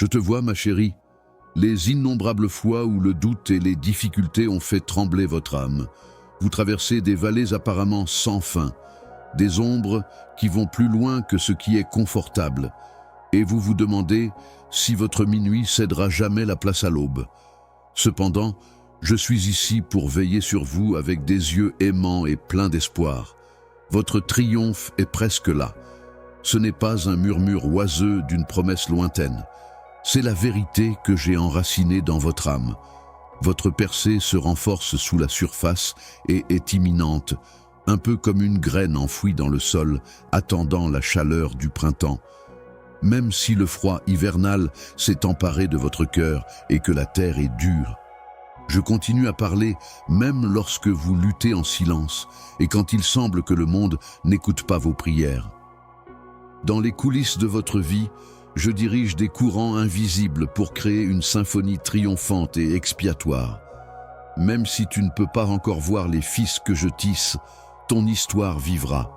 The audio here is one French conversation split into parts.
Je te vois, ma chérie, les innombrables fois où le doute et les difficultés ont fait trembler votre âme. Vous traversez des vallées apparemment sans fin, des ombres qui vont plus loin que ce qui est confortable, et vous vous demandez si votre minuit cédera jamais la place à l'aube. Cependant, je suis ici pour veiller sur vous avec des yeux aimants et pleins d'espoir. Votre triomphe est presque là. Ce n'est pas un murmure oiseux d'une promesse lointaine. C'est la vérité que j'ai enracinée dans votre âme. Votre percée se renforce sous la surface et est imminente, un peu comme une graine enfouie dans le sol, attendant la chaleur du printemps. Même si le froid hivernal s'est emparé de votre cœur et que la terre est dure, je continue à parler même lorsque vous luttez en silence et quand il semble que le monde n'écoute pas vos prières. Dans les coulisses de votre vie, je dirige des courants invisibles pour créer une symphonie triomphante et expiatoire. Même si tu ne peux pas encore voir les fils que je tisse, ton histoire vivra.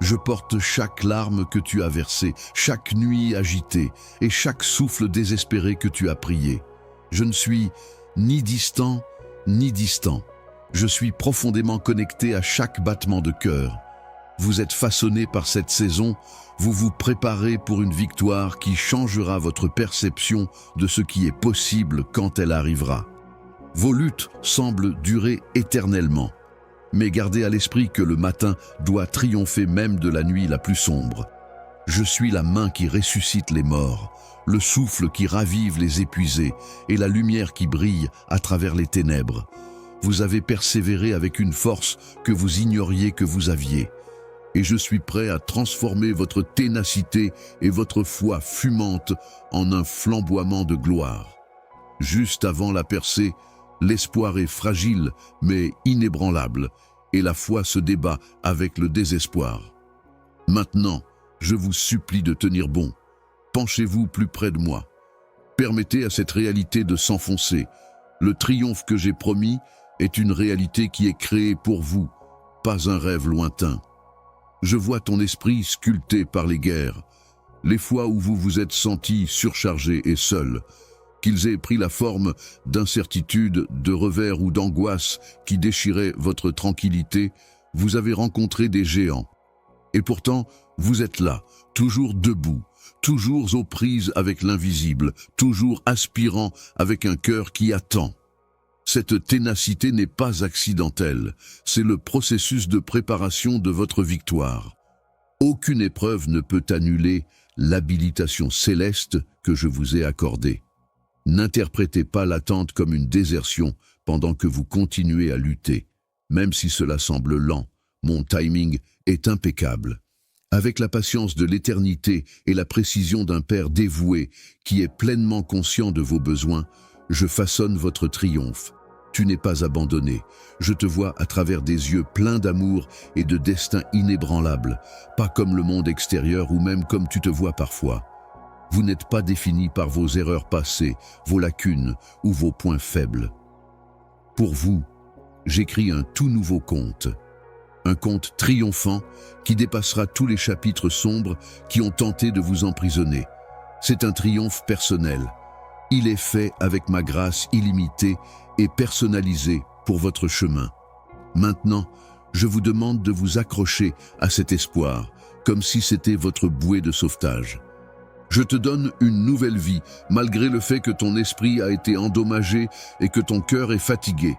Je porte chaque larme que tu as versée, chaque nuit agitée et chaque souffle désespéré que tu as prié. Je ne suis ni distant, ni distant. Je suis profondément connecté à chaque battement de cœur. Vous êtes façonné par cette saison, vous vous préparez pour une victoire qui changera votre perception de ce qui est possible quand elle arrivera. Vos luttes semblent durer éternellement, mais gardez à l'esprit que le matin doit triompher même de la nuit la plus sombre. Je suis la main qui ressuscite les morts, le souffle qui ravive les épuisés et la lumière qui brille à travers les ténèbres. Vous avez persévéré avec une force que vous ignoriez que vous aviez. Et je suis prêt à transformer votre ténacité et votre foi fumante en un flamboiement de gloire. Juste avant la percée, l'espoir est fragile mais inébranlable, et la foi se débat avec le désespoir. Maintenant, je vous supplie de tenir bon. Penchez-vous plus près de moi. Permettez à cette réalité de s'enfoncer. Le triomphe que j'ai promis est une réalité qui est créée pour vous, pas un rêve lointain. Je vois ton esprit sculpté par les guerres, les fois où vous vous êtes senti surchargé et seul, qu'ils aient pris la forme d'incertitude, de revers ou d'angoisse qui déchiraient votre tranquillité, vous avez rencontré des géants. Et pourtant, vous êtes là, toujours debout, toujours aux prises avec l'invisible, toujours aspirant avec un cœur qui attend. Cette ténacité n'est pas accidentelle, c'est le processus de préparation de votre victoire. Aucune épreuve ne peut annuler l'habilitation céleste que je vous ai accordée. N'interprétez pas l'attente comme une désertion pendant que vous continuez à lutter. Même si cela semble lent, mon timing est impeccable. Avec la patience de l'éternité et la précision d'un père dévoué qui est pleinement conscient de vos besoins, je façonne votre triomphe. Tu n'es pas abandonné. Je te vois à travers des yeux pleins d'amour et de destin inébranlable, pas comme le monde extérieur ou même comme tu te vois parfois. Vous n'êtes pas défini par vos erreurs passées, vos lacunes ou vos points faibles. Pour vous, j'écris un tout nouveau conte. Un conte triomphant qui dépassera tous les chapitres sombres qui ont tenté de vous emprisonner. C'est un triomphe personnel. Il est fait avec ma grâce illimitée et personnalisée pour votre chemin. Maintenant, je vous demande de vous accrocher à cet espoir, comme si c'était votre bouée de sauvetage. Je te donne une nouvelle vie, malgré le fait que ton esprit a été endommagé et que ton cœur est fatigué.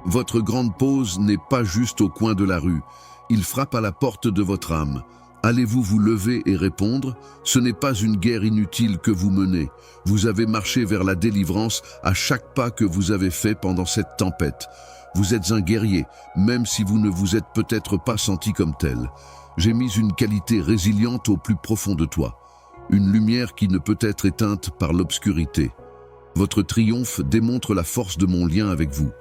Votre grande pause n'est pas juste au coin de la rue. Il frappe à la porte de votre âme. Allez-vous vous lever et répondre? Ce n'est pas une guerre inutile que vous menez. Vous avez marché vers la délivrance à chaque pas que vous avez fait pendant cette tempête. Vous êtes un guerrier, même si vous ne vous êtes peut-être pas senti comme tel. J'ai mis une qualité résiliente au plus profond de toi. Une lumière qui ne peut être éteinte par l'obscurité. Votre triomphe démontre la force de mon lien avec vous.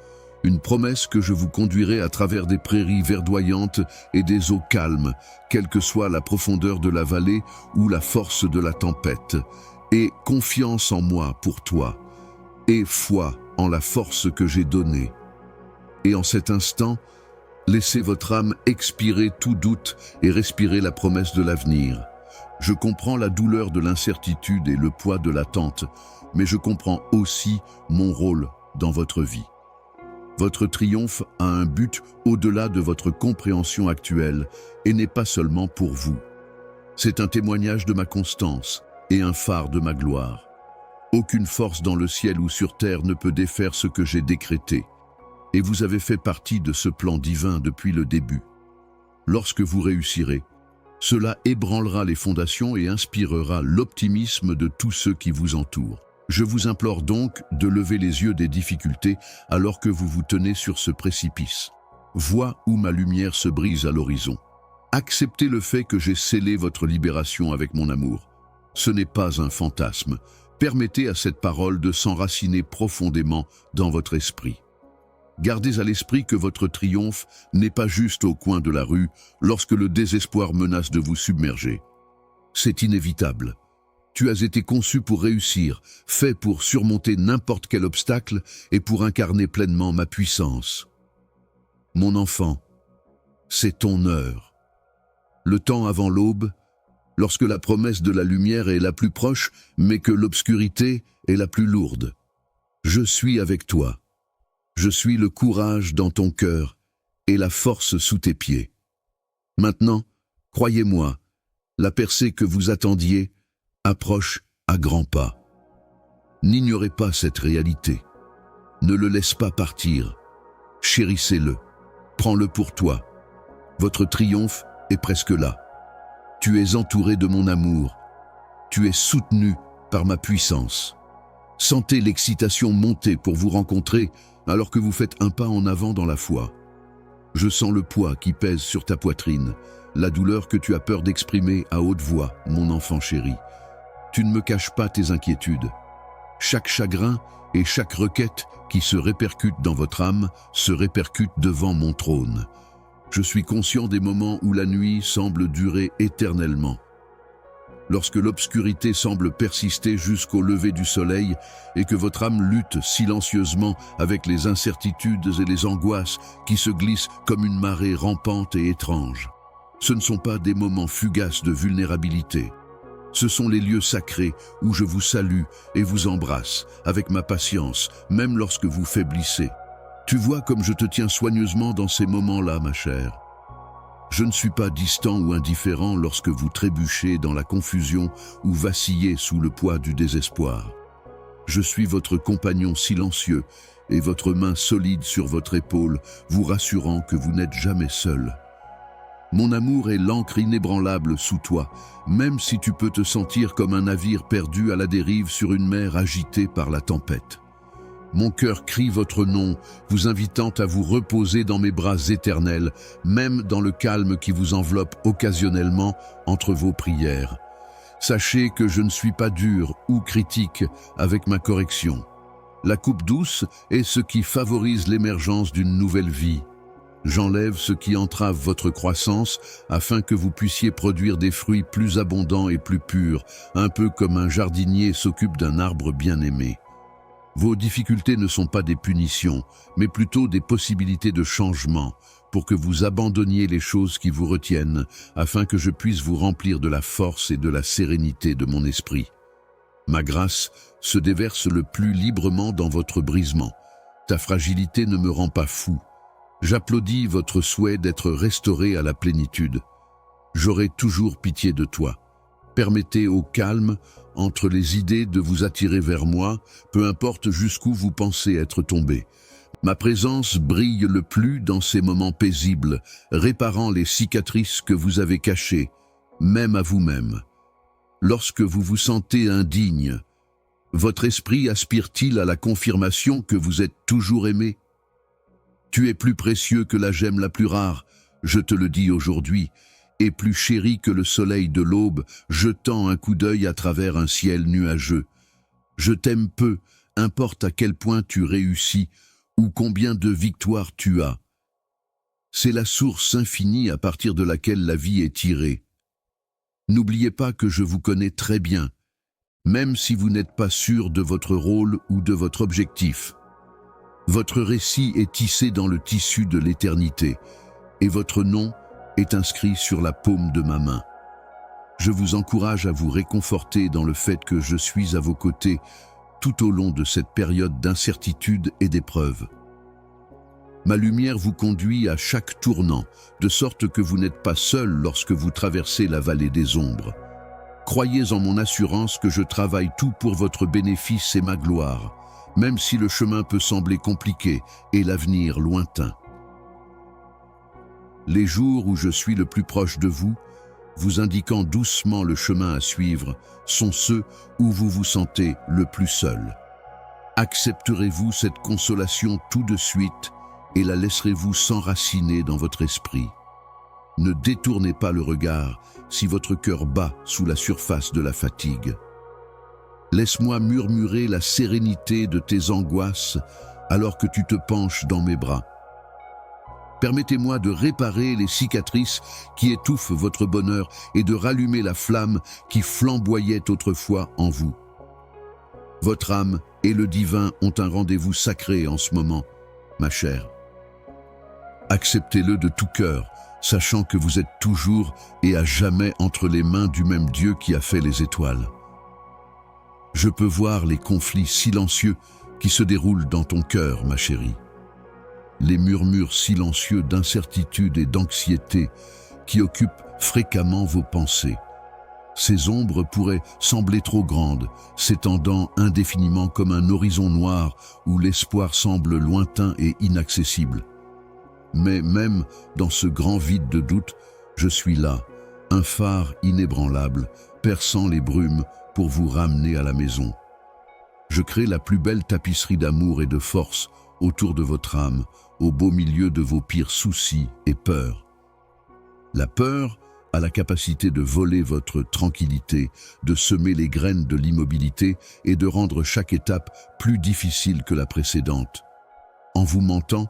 Une promesse que je vous conduirai à travers des prairies verdoyantes et des eaux calmes, quelle que soit la profondeur de la vallée ou la force de la tempête. Et confiance en moi pour toi, et foi en la force que j'ai donnée. Et en cet instant, laissez votre âme expirer tout doute et respirer la promesse de l'avenir. Je comprends la douleur de l'incertitude et le poids de l'attente, mais je comprends aussi mon rôle dans votre vie. Votre triomphe a un but au-delà de votre compréhension actuelle et n'est pas seulement pour vous. C'est un témoignage de ma constance et un phare de ma gloire. Aucune force dans le ciel ou sur terre ne peut défaire ce que j'ai décrété. Et vous avez fait partie de ce plan divin depuis le début. Lorsque vous réussirez, cela ébranlera les fondations et inspirera l'optimisme de tous ceux qui vous entourent. Je vous implore donc de lever les yeux des difficultés alors que vous vous tenez sur ce précipice. Vois où ma lumière se brise à l'horizon. Acceptez le fait que j'ai scellé votre libération avec mon amour. Ce n'est pas un fantasme. Permettez à cette parole de s'enraciner profondément dans votre esprit. Gardez à l'esprit que votre triomphe n'est pas juste au coin de la rue lorsque le désespoir menace de vous submerger. C'est inévitable. Tu as été conçu pour réussir, fait pour surmonter n'importe quel obstacle et pour incarner pleinement ma puissance. Mon enfant, c'est ton heure. Le temps avant l'aube, lorsque la promesse de la lumière est la plus proche, mais que l'obscurité est la plus lourde. Je suis avec toi. Je suis le courage dans ton cœur et la force sous tes pieds. Maintenant, croyez-moi, la percée que vous attendiez approche à grands pas. N'ignorez pas cette réalité. Ne le laisse pas partir. Chérissez-le. Prends-le pour toi. Votre triomphe est presque là. Tu es entouré de mon amour. Tu es soutenu par ma puissance. Sentez l'excitation monter pour vous rencontrer alors que vous faites un pas en avant dans la foi. Je sens le poids qui pèse sur ta poitrine, la douleur que tu as peur d'exprimer à haute voix, mon enfant chéri. Tu ne me caches pas tes inquiétudes. Chaque chagrin et chaque requête qui se répercute dans votre âme se répercute devant mon trône. Je suis conscient des moments où la nuit semble durer éternellement. Lorsque l'obscurité semble persister jusqu'au lever du soleil et que votre âme lutte silencieusement avec les incertitudes et les angoisses qui se glissent comme une marée rampante et étrange. Ce ne sont pas des moments fugaces de vulnérabilité. Ce sont les lieux sacrés où je vous salue et vous embrasse avec ma patience, même lorsque vous faiblissez. Tu vois comme je te tiens soigneusement dans ces moments-là, ma chère. Je ne suis pas distant ou indifférent lorsque vous trébuchez dans la confusion ou vacillez sous le poids du désespoir. Je suis votre compagnon silencieux et votre main solide sur votre épaule, vous rassurant que vous n'êtes jamais seul. Mon amour est l'ancre inébranlable sous toi, même si tu peux te sentir comme un navire perdu à la dérive sur une mer agitée par la tempête. Mon cœur crie votre nom, vous invitant à vous reposer dans mes bras éternels, même dans le calme qui vous enveloppe occasionnellement entre vos prières. Sachez que je ne suis pas dur ou critique avec ma correction. La coupe douce est ce qui favorise l'émergence d'une nouvelle vie. J'enlève ce qui entrave votre croissance afin que vous puissiez produire des fruits plus abondants et plus purs, un peu comme un jardinier s'occupe d'un arbre bien-aimé. Vos difficultés ne sont pas des punitions, mais plutôt des possibilités de changement pour que vous abandonniez les choses qui vous retiennent, afin que je puisse vous remplir de la force et de la sérénité de mon esprit. Ma grâce se déverse le plus librement dans votre brisement. Ta fragilité ne me rend pas fou. J'applaudis votre souhait d'être restauré à la plénitude. J'aurai toujours pitié de toi. Permettez au calme entre les idées de vous attirer vers moi, peu importe jusqu'où vous pensez être tombé. Ma présence brille le plus dans ces moments paisibles, réparant les cicatrices que vous avez cachées, même à vous-même. Lorsque vous vous sentez indigne, votre esprit aspire-t-il à la confirmation que vous êtes toujours aimé? Tu es plus précieux que la gemme la plus rare, je te le dis aujourd'hui, et plus chéri que le soleil de l'aube, jetant un coup d'œil à travers un ciel nuageux. Je t'aime peu, importe à quel point tu réussis, ou combien de victoires tu as. C'est la source infinie à partir de laquelle la vie est tirée. N'oubliez pas que je vous connais très bien, même si vous n'êtes pas sûr de votre rôle ou de votre objectif. Votre récit est tissé dans le tissu de l'éternité, et votre nom est inscrit sur la paume de ma main. Je vous encourage à vous réconforter dans le fait que je suis à vos côtés tout au long de cette période d'incertitude et d'épreuve. Ma lumière vous conduit à chaque tournant, de sorte que vous n'êtes pas seul lorsque vous traversez la vallée des ombres. Croyez en mon assurance que je travaille tout pour votre bénéfice et ma gloire, même si le chemin peut sembler compliqué et l'avenir lointain. Les jours où je suis le plus proche de vous, vous indiquant doucement le chemin à suivre, sont ceux où vous vous sentez le plus seul. Accepterez-vous cette consolation tout de suite et la laisserez-vous s'enraciner dans votre esprit? Ne détournez pas le regard si votre cœur bat sous la surface de la fatigue. Laisse-moi murmurer la sérénité de tes angoisses alors que tu te penches dans mes bras. Permettez-moi de réparer les cicatrices qui étouffent votre bonheur et de rallumer la flamme qui flamboyait autrefois en vous. Votre âme et le divin ont un rendez-vous sacré en ce moment, ma chère. Acceptez-le de tout cœur, sachant que vous êtes toujours et à jamais entre les mains du même Dieu qui a fait les étoiles. Je peux voir les conflits silencieux qui se déroulent dans ton cœur, ma chérie. Les murmures silencieux d'incertitude et d'anxiété qui occupent fréquemment vos pensées. Ces ombres pourraient sembler trop grandes, s'étendant indéfiniment comme un horizon noir où l'espoir semble lointain et inaccessible. Mais même dans ce grand vide de doute, je suis là, un phare inébranlable, perçant les brumes pour vous ramener à la maison. Je crée la plus belle tapisserie d'amour et de force autour de votre âme, au beau milieu de vos pires soucis et peurs. La peur a la capacité de voler votre tranquillité, de semer les graines de l'immobilité et de rendre chaque étape plus difficile que la précédente. En vous mentant,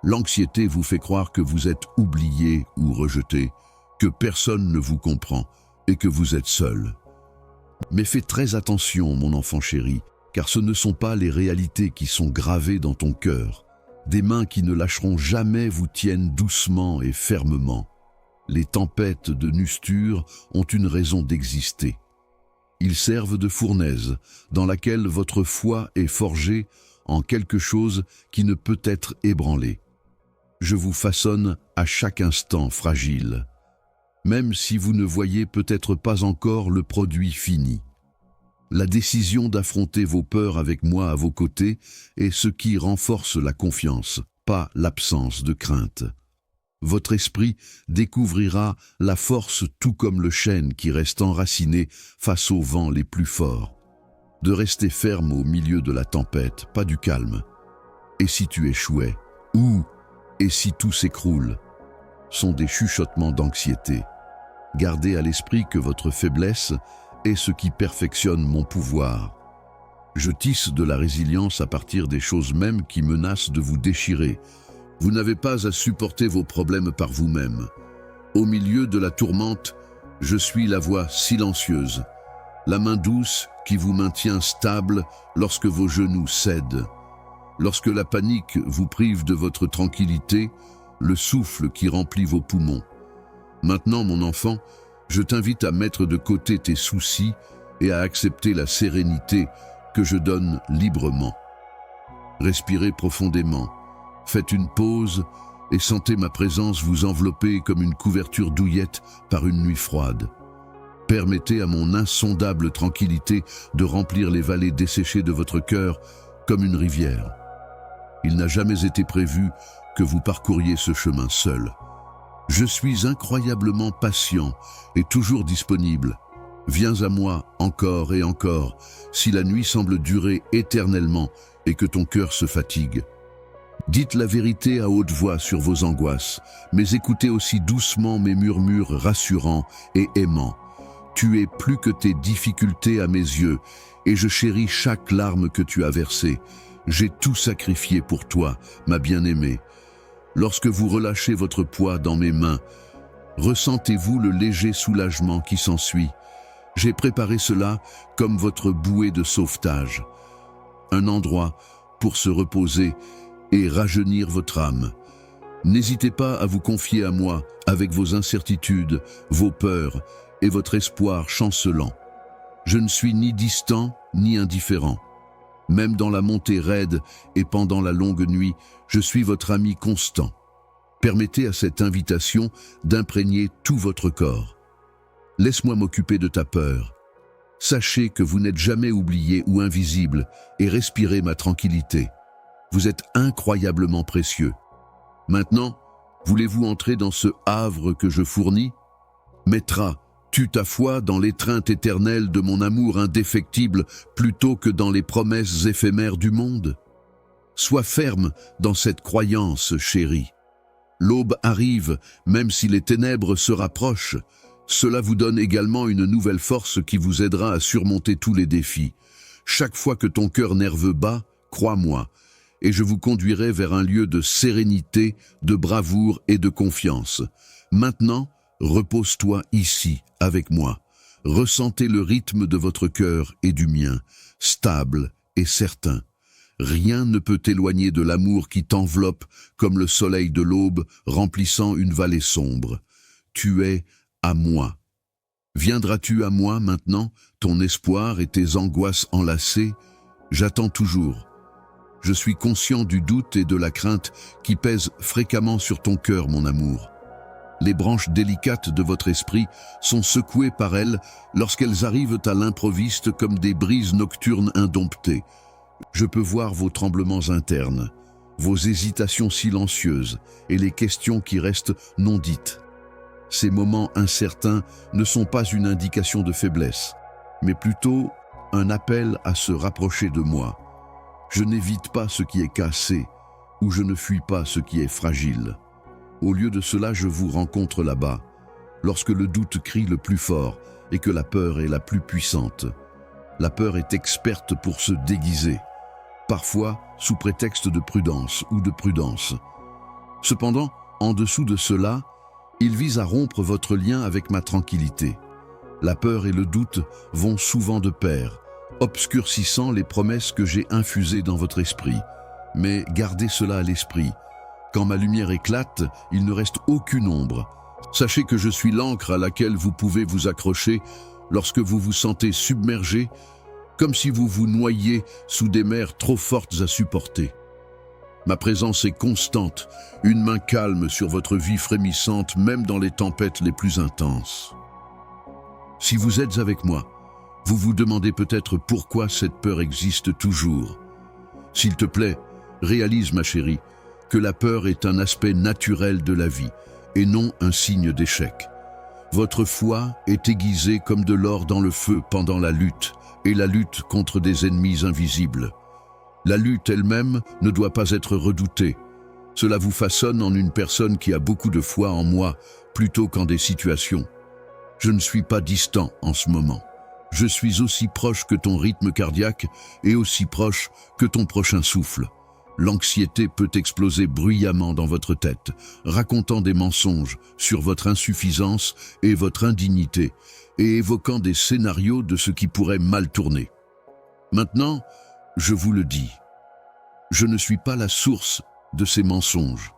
l'anxiété vous fait croire que vous êtes oublié ou rejeté, que personne ne vous comprend et que vous êtes seul. Mais fais très attention, mon enfant chéri, car ce ne sont pas les réalités qui sont gravées dans ton cœur. Des mains qui ne lâcheront jamais vous tiennent doucement et fermement. Les tempêtes de Nustur ont une raison d'exister. Ils servent de fournaise, dans laquelle votre foi est forgée en quelque chose qui ne peut être ébranlé. Je vous façonne à chaque instant fragile, même si vous ne voyez peut-être pas encore le produit fini. La décision d'affronter vos peurs avec moi à vos côtés est ce qui renforce la confiance, pas l'absence de crainte. Votre esprit découvrira la force tout comme le chêne qui reste enraciné face aux vents les plus forts. De rester ferme au milieu de la tempête, pas du calme. Et si tu échouais? Ou et si tout s'écroule? Sont des chuchotements d'anxiété. Gardez à l'esprit que votre faiblesse est ce qui perfectionne mon pouvoir. Je tisse de la résilience à partir des choses mêmes qui menacent de vous déchirer. Vous n'avez pas à supporter vos problèmes par vous-même. Au milieu de la tourmente, je suis la voix silencieuse, la main douce qui vous maintient stable lorsque vos genoux cèdent. Lorsque la panique vous prive de votre tranquillité, le souffle qui remplit vos poumons. Maintenant, mon enfant, je t'invite à mettre de côté tes soucis et à accepter la sérénité que je donne librement. Respirez profondément, faites une pause et sentez ma présence vous envelopper comme une couverture douillette par une nuit froide. Permettez à mon insondable tranquillité de remplir les vallées desséchées de votre cœur comme une rivière. Il n'a jamais été prévu que vous parcouriez ce chemin seul. Je suis incroyablement patient et toujours disponible. Viens à moi encore et encore, si la nuit semble durer éternellement et que ton cœur se fatigue. Dites la vérité à haute voix sur vos angoisses, mais écoutez aussi doucement mes murmures rassurants et aimants. Tu es plus que tes difficultés à mes yeux, et je chéris chaque larme que tu as versée. J'ai tout sacrifié pour toi, ma bien-aimée. Lorsque vous relâchez votre poids dans mes mains, ressentez-vous le léger soulagement qui s'ensuit. J'ai préparé cela comme votre bouée de sauvetage. Un endroit pour se reposer et rajeunir votre âme. N'hésitez pas à vous confier à moi avec vos incertitudes, vos peurs et votre espoir chancelant. Je ne suis ni distant ni indifférent. Même dans la montée raide et pendant la longue nuit, je suis votre ami constant. Permettez à cette invitation d'imprégner tout votre corps. Laisse-moi m'occuper de ta peur. Sachez que vous n'êtes jamais oublié ou invisible et respirez ma tranquillité. Vous êtes incroyablement précieux. Maintenant, voulez-vous entrer dans ce havre que je fournis? Mettra, tue ta foi dans l'étreinte éternelle de mon amour indéfectible plutôt que dans les promesses éphémères du monde? Sois ferme dans cette croyance, chérie. L'aube arrive, même si les ténèbres se rapprochent. Cela vous donne également une nouvelle force qui vous aidera à surmonter tous les défis. Chaque fois que ton cœur nerveux bat, crois-moi, et je vous conduirai vers un lieu de sérénité, de bravoure et de confiance. Maintenant, repose-toi ici, avec moi. Ressentez le rythme de votre cœur et du mien, stable et certain. Rien ne peut t'éloigner de l'amour qui t'enveloppe comme le soleil de l'aube remplissant une vallée sombre. Tu es à moi. Viendras-tu à moi maintenant, ton espoir et tes angoisses enlacées? J'attends toujours. Je suis conscient du doute et de la crainte qui pèsent fréquemment sur ton cœur, mon amour. Les branches délicates de votre esprit sont secouées par elles lorsqu'elles arrivent à l'improviste comme des brises nocturnes indomptées. Je peux voir vos tremblements internes, vos hésitations silencieuses et les questions qui restent non dites. Ces moments incertains ne sont pas une indication de faiblesse, mais plutôt un appel à se rapprocher de moi. Je n'évite pas ce qui est cassé, ou je ne fuis pas ce qui est fragile. Au lieu de cela, je vous rencontre là-bas, lorsque le doute crie le plus fort et que la peur est la plus puissante. La peur est experte pour se déguiser, parfois sous prétexte de prudence ou de prudence. Cependant, en dessous de cela, il vise à rompre votre lien avec ma tranquillité. La peur et le doute vont souvent de pair, obscurcissant les promesses que j'ai infusées dans votre esprit. Mais gardez cela à l'esprit. Quand ma lumière éclate, il ne reste aucune ombre. Sachez que je suis l'encre à laquelle vous pouvez vous accrocher lorsque vous vous sentez submergé, comme si vous vous noyiez sous des mers trop fortes à supporter. Ma présence est constante, une main calme sur votre vie frémissante, même dans les tempêtes les plus intenses. Si vous êtes avec moi, vous vous demandez peut-être pourquoi cette peur existe toujours. S'il te plaît, réalise, ma chérie, que la peur est un aspect naturel de la vie et non un signe d'échec. Votre foi est aiguisée comme de l'or dans le feu pendant la lutte et la lutte contre des ennemis invisibles. La lutte elle-même ne doit pas être redoutée. Cela vous façonne en une personne qui a beaucoup de foi en moi plutôt qu'en des situations. Je ne suis pas distant en ce moment. Je suis aussi proche que ton rythme cardiaque et aussi proche que ton prochain souffle. L'anxiété peut exploser bruyamment dans votre tête, racontant des mensonges sur votre insuffisance et votre indignité, et évoquant des scénarios de ce qui pourrait mal tourner. Maintenant, je vous le dis, je ne suis pas la source de ces mensonges.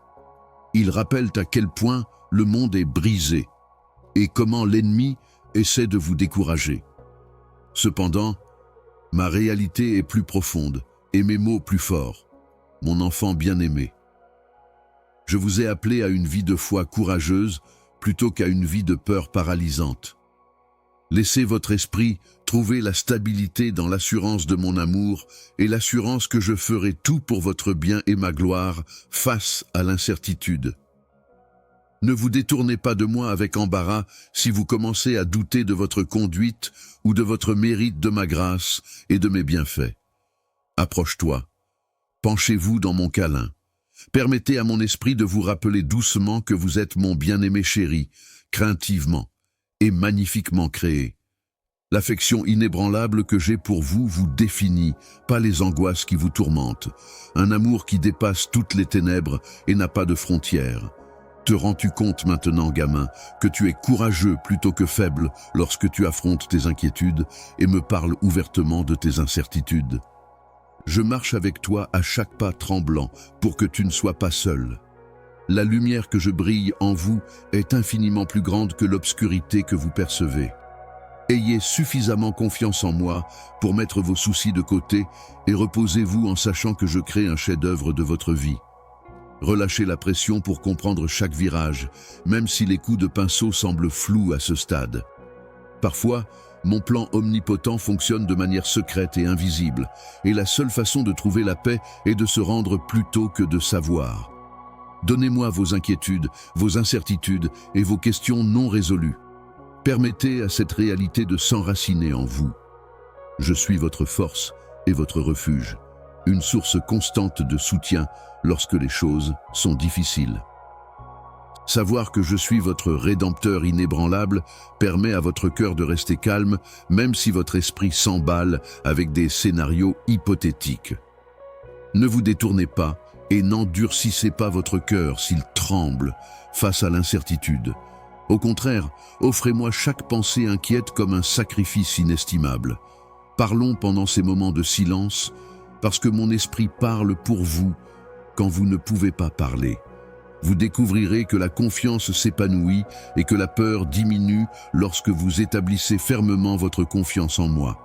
Ils rappellent à quel point le monde est brisé et comment l'ennemi essaie de vous décourager. Cependant, ma réalité est plus profonde et mes mots plus forts. Mon enfant bien-aimé. Je vous ai appelé à une vie de foi courageuse plutôt qu'à une vie de peur paralysante. Laissez votre esprit trouver la stabilité dans l'assurance de mon amour et l'assurance que je ferai tout pour votre bien et ma gloire face à l'incertitude. Ne vous détournez pas de moi avec embarras si vous commencez à douter de votre conduite ou de votre mérite de ma grâce et de mes bienfaits. Approche-toi. Penchez-vous dans mon câlin. Permettez à mon esprit de vous rappeler doucement que vous êtes mon bien-aimé chéri, craintivement et magnifiquement créé. L'affection inébranlable que j'ai pour vous vous définit, pas les angoisses qui vous tourmentent. Un amour qui dépasse toutes les ténèbres et n'a pas de frontières. Te rends-tu compte maintenant, gamin, que tu es courageux plutôt que faible lorsque tu affrontes tes inquiétudes et me parles ouvertement de tes incertitudes? Je marche avec toi à chaque pas tremblant pour que tu ne sois pas seul. La lumière que je brille en vous est infiniment plus grande que l'obscurité que vous percevez. Ayez suffisamment confiance en moi pour mettre vos soucis de côté et reposez-vous en sachant que je crée un chef-d'œuvre de votre vie. Relâchez la pression pour comprendre chaque virage, même si les coups de pinceau semblent flous à ce stade. Parfois, mon plan omnipotent fonctionne de manière secrète et invisible, et la seule façon de trouver la paix est de se rendre plutôt que de savoir. Donnez-moi vos inquiétudes, vos incertitudes et vos questions non résolues. Permettez à cette réalité de s'enraciner en vous. Je suis votre force et votre refuge, une source constante de soutien lorsque les choses sont difficiles. Savoir que je suis votre rédempteur inébranlable permet à votre cœur de rester calme, même si votre esprit s'emballe avec des scénarios hypothétiques. Ne vous détournez pas et n'endurcissez pas votre cœur s'il tremble face à l'incertitude. Au contraire, offrez-moi chaque pensée inquiète comme un sacrifice inestimable. Parlons pendant ces moments de silence, parce que mon esprit parle pour vous quand vous ne pouvez pas parler. Vous découvrirez que la confiance s'épanouit et que la peur diminue lorsque vous établissez fermement votre confiance en moi.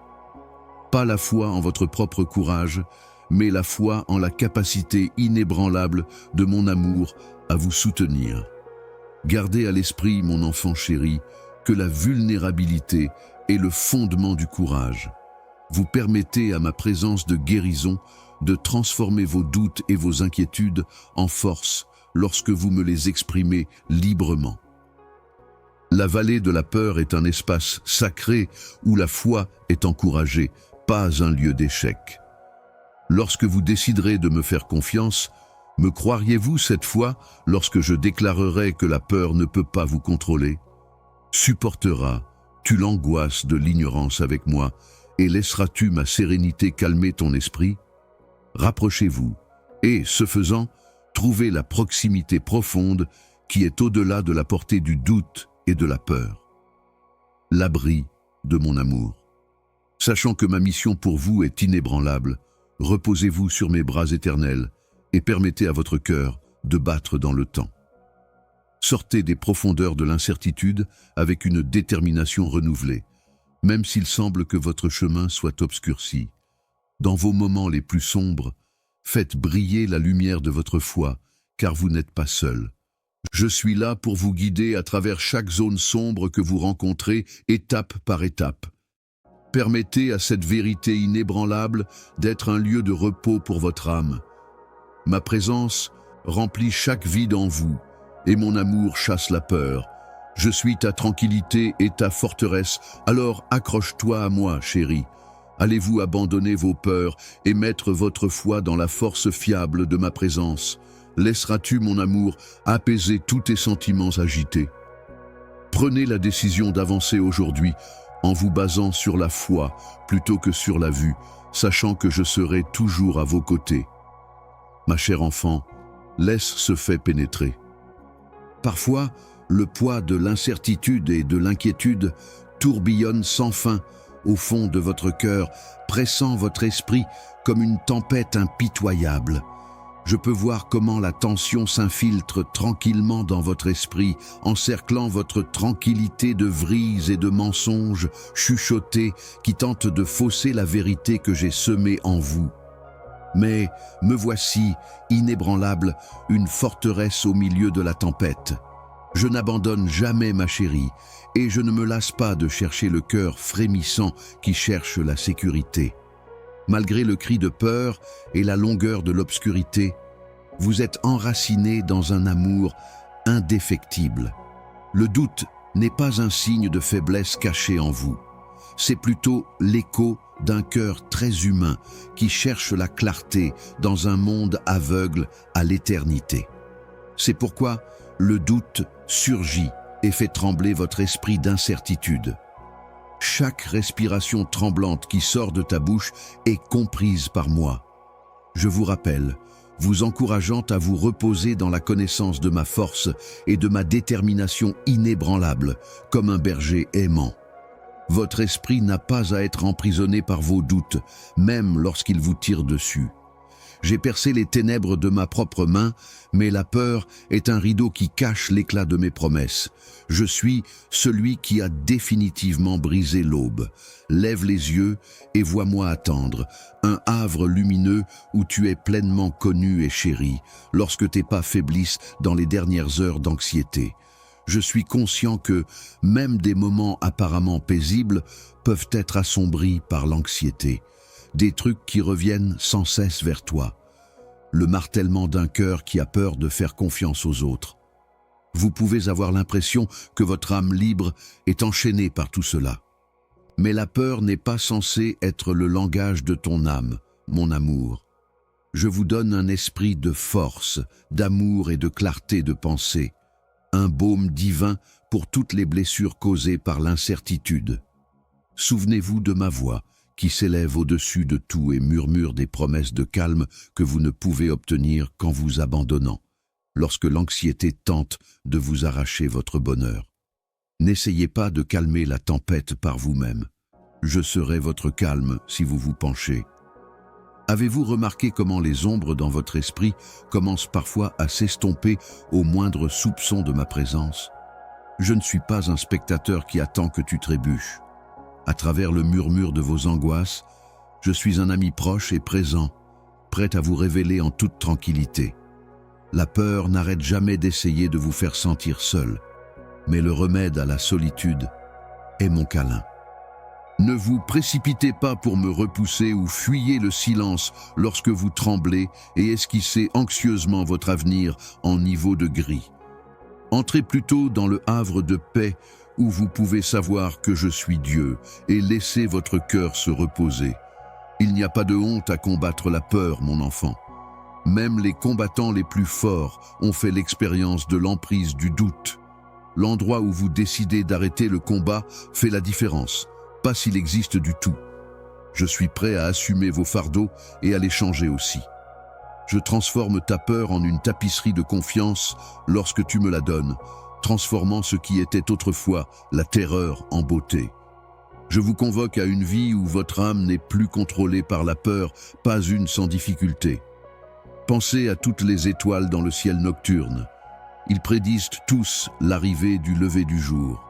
Pas la foi en votre propre courage, mais la foi en la capacité inébranlable de mon amour à vous soutenir. Gardez à l'esprit, mon enfant chéri, que la vulnérabilité est le fondement du courage. Vous permettez à ma présence de guérison de transformer vos doutes et vos inquiétudes en force lorsque vous me les exprimez librement. La vallée de la peur est un espace sacré où la foi est encouragée, pas un lieu d'échec. Lorsque vous déciderez de me faire confiance, me croiriez-vous cette fois lorsque je déclarerai que la peur ne peut pas vous contrôler? Supporteras-tu l'angoisse de l'ignorance avec moi et laisseras-tu ma sérénité calmer ton esprit? Rapprochez-vous et, ce faisant, trouvez la proximité profonde qui est au-delà de la portée du doute et de la peur. L'abri de mon amour. Sachant que ma mission pour vous est inébranlable, reposez-vous sur mes bras éternels et permettez à votre cœur de battre dans le temps. Sortez des profondeurs de l'incertitude avec une détermination renouvelée, même s'il semble que votre chemin soit obscurci. Dans vos moments les plus sombres, faites briller la lumière de votre foi, car vous n'êtes pas seul. Je suis là pour vous guider à travers chaque zone sombre que vous rencontrez, étape par étape. Permettez à cette vérité inébranlable d'être un lieu de repos pour votre âme. Ma présence remplit chaque vide en vous, et mon amour chasse la peur. Je suis ta tranquillité et ta forteresse, alors accroche-toi à moi, chérie. Allez-vous abandonner vos peurs et mettre votre foi dans la force fiable de ma présence? Laisseras-tu, mon amour, apaiser tous tes sentiments agités? Prenez la décision d'avancer aujourd'hui en vous basant sur la foi plutôt que sur la vue, sachant que je serai toujours à vos côtés. Ma chère enfant, laisse ce fait pénétrer. Parfois, le poids de l'incertitude et de l'inquiétude tourbillonne sans fin au fond de votre cœur, pressant votre esprit comme une tempête impitoyable. Je peux voir comment la tension s'infiltre tranquillement dans votre esprit, encerclant votre tranquillité de vrises et de mensonges chuchotés qui tentent de fausser la vérité que j'ai semée en vous. Mais me voici, inébranlable, une forteresse au milieu de la tempête. Je n'abandonne jamais ma chérie, et je ne me lasse pas de chercher le cœur frémissant qui cherche la sécurité. Malgré le cri de peur et la longueur de l'obscurité, vous êtes enraciné dans un amour indéfectible. Le doute n'est pas un signe de faiblesse caché en vous. C'est plutôt l'écho d'un cœur très humain qui cherche la clarté dans un monde aveugle à l'éternité. C'est pourquoi le doute surgit et fait trembler votre esprit d'incertitude. Chaque respiration tremblante qui sort de ta bouche est comprise par moi. Je vous rappelle, vous encourageant à vous reposer dans la connaissance de ma force et de ma détermination inébranlable, comme un berger aimant. Votre esprit n'a pas à être emprisonné par vos doutes, même lorsqu'ils vous tirent dessus. J'ai percé les ténèbres de ma propre main, mais la peur est un rideau qui cache l'éclat de mes promesses. Je suis celui qui a définitivement brisé l'aube. Lève les yeux et vois-moi attendre, un havre lumineux où tu es pleinement connu et chéri, lorsque tes pas faiblissent dans les dernières heures d'anxiété. Je suis conscient que même des moments apparemment paisibles peuvent être assombris par l'anxiété. Des trucs qui reviennent sans cesse vers toi. Le martèlement d'un cœur qui a peur de faire confiance aux autres. Vous pouvez avoir l'impression que votre âme libre est enchaînée par tout cela. Mais la peur n'est pas censée être le langage de ton âme, mon amour. Je vous donne un esprit de force, d'amour et de clarté de pensée. Un baume divin pour toutes les blessures causées par l'incertitude. Souvenez-vous de ma voix, qui s'élève au-dessus de tout et murmure des promesses de calme que vous ne pouvez obtenir qu'en vous abandonnant, lorsque l'anxiété tente de vous arracher votre bonheur. N'essayez pas de calmer la tempête par vous-même. Je serai votre calme si vous vous penchez. Avez-vous remarqué comment les ombres dans votre esprit commencent parfois à s'estomper au moindre soupçon de ma présence? Je ne suis pas un spectateur qui attend que tu trébuches. À travers le murmure de vos angoisses, je suis un ami proche et présent, prêt à vous révéler en toute tranquillité. La peur n'arrête jamais d'essayer de vous faire sentir seul, mais le remède à la solitude est mon câlin. Ne vous précipitez pas pour me repousser ou fuyez le silence lorsque vous tremblez et esquissez anxieusement votre avenir en niveau de gris. Entrez plutôt dans le havre de paix où vous pouvez savoir que je suis Dieu et laissez votre cœur se reposer. Il n'y a pas de honte à combattre la peur, mon enfant. Même les combattants les plus forts ont fait l'expérience de l'emprise du doute. L'endroit où vous décidez d'arrêter le combat fait la différence, pas s'il existe du tout. Je suis prêt à assumer vos fardeaux et à les changer aussi. Je transforme ta peur en une tapisserie de confiance lorsque tu me la donnes, transformant ce qui était autrefois la terreur en beauté. Je vous convoque à une vie où votre âme n'est plus contrôlée par la peur, pas une sans difficulté. Pensez à toutes les étoiles dans le ciel nocturne. Ils prédisent tous l'arrivée du lever du jour.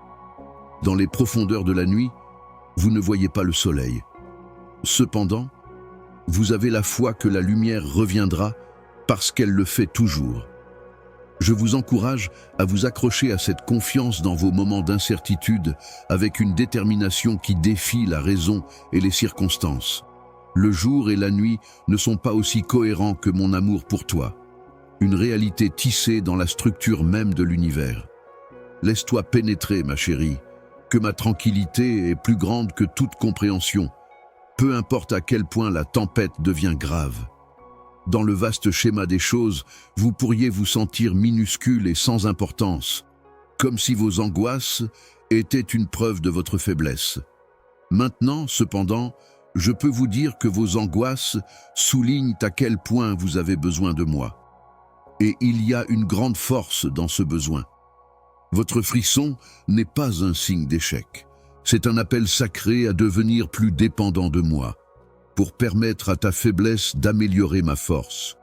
Dans les profondeurs de la nuit, vous ne voyez pas le soleil. Cependant, vous avez la foi que la lumière reviendra parce qu'elle le fait toujours. Je vous encourage à vous accrocher à cette confiance dans vos moments d'incertitude avec une détermination qui défie la raison et les circonstances. Le jour et la nuit ne sont pas aussi cohérents que mon amour pour toi. Une réalité tissée dans la structure même de l'univers. Laisse-toi pénétrer, ma chérie, que ma tranquillité est plus grande que toute compréhension, peu importe à quel point la tempête devient grave. Dans le vaste schéma des choses, vous pourriez vous sentir minuscule et sans importance, comme si vos angoisses étaient une preuve de votre faiblesse. Maintenant, cependant, je peux vous dire que vos angoisses soulignent à quel point vous avez besoin de moi. Et il y a une grande force dans ce besoin. Votre frisson n'est pas un signe d'échec. C'est un appel sacré à devenir plus dépendant de moi, pour permettre à ta faiblesse d'améliorer ma force.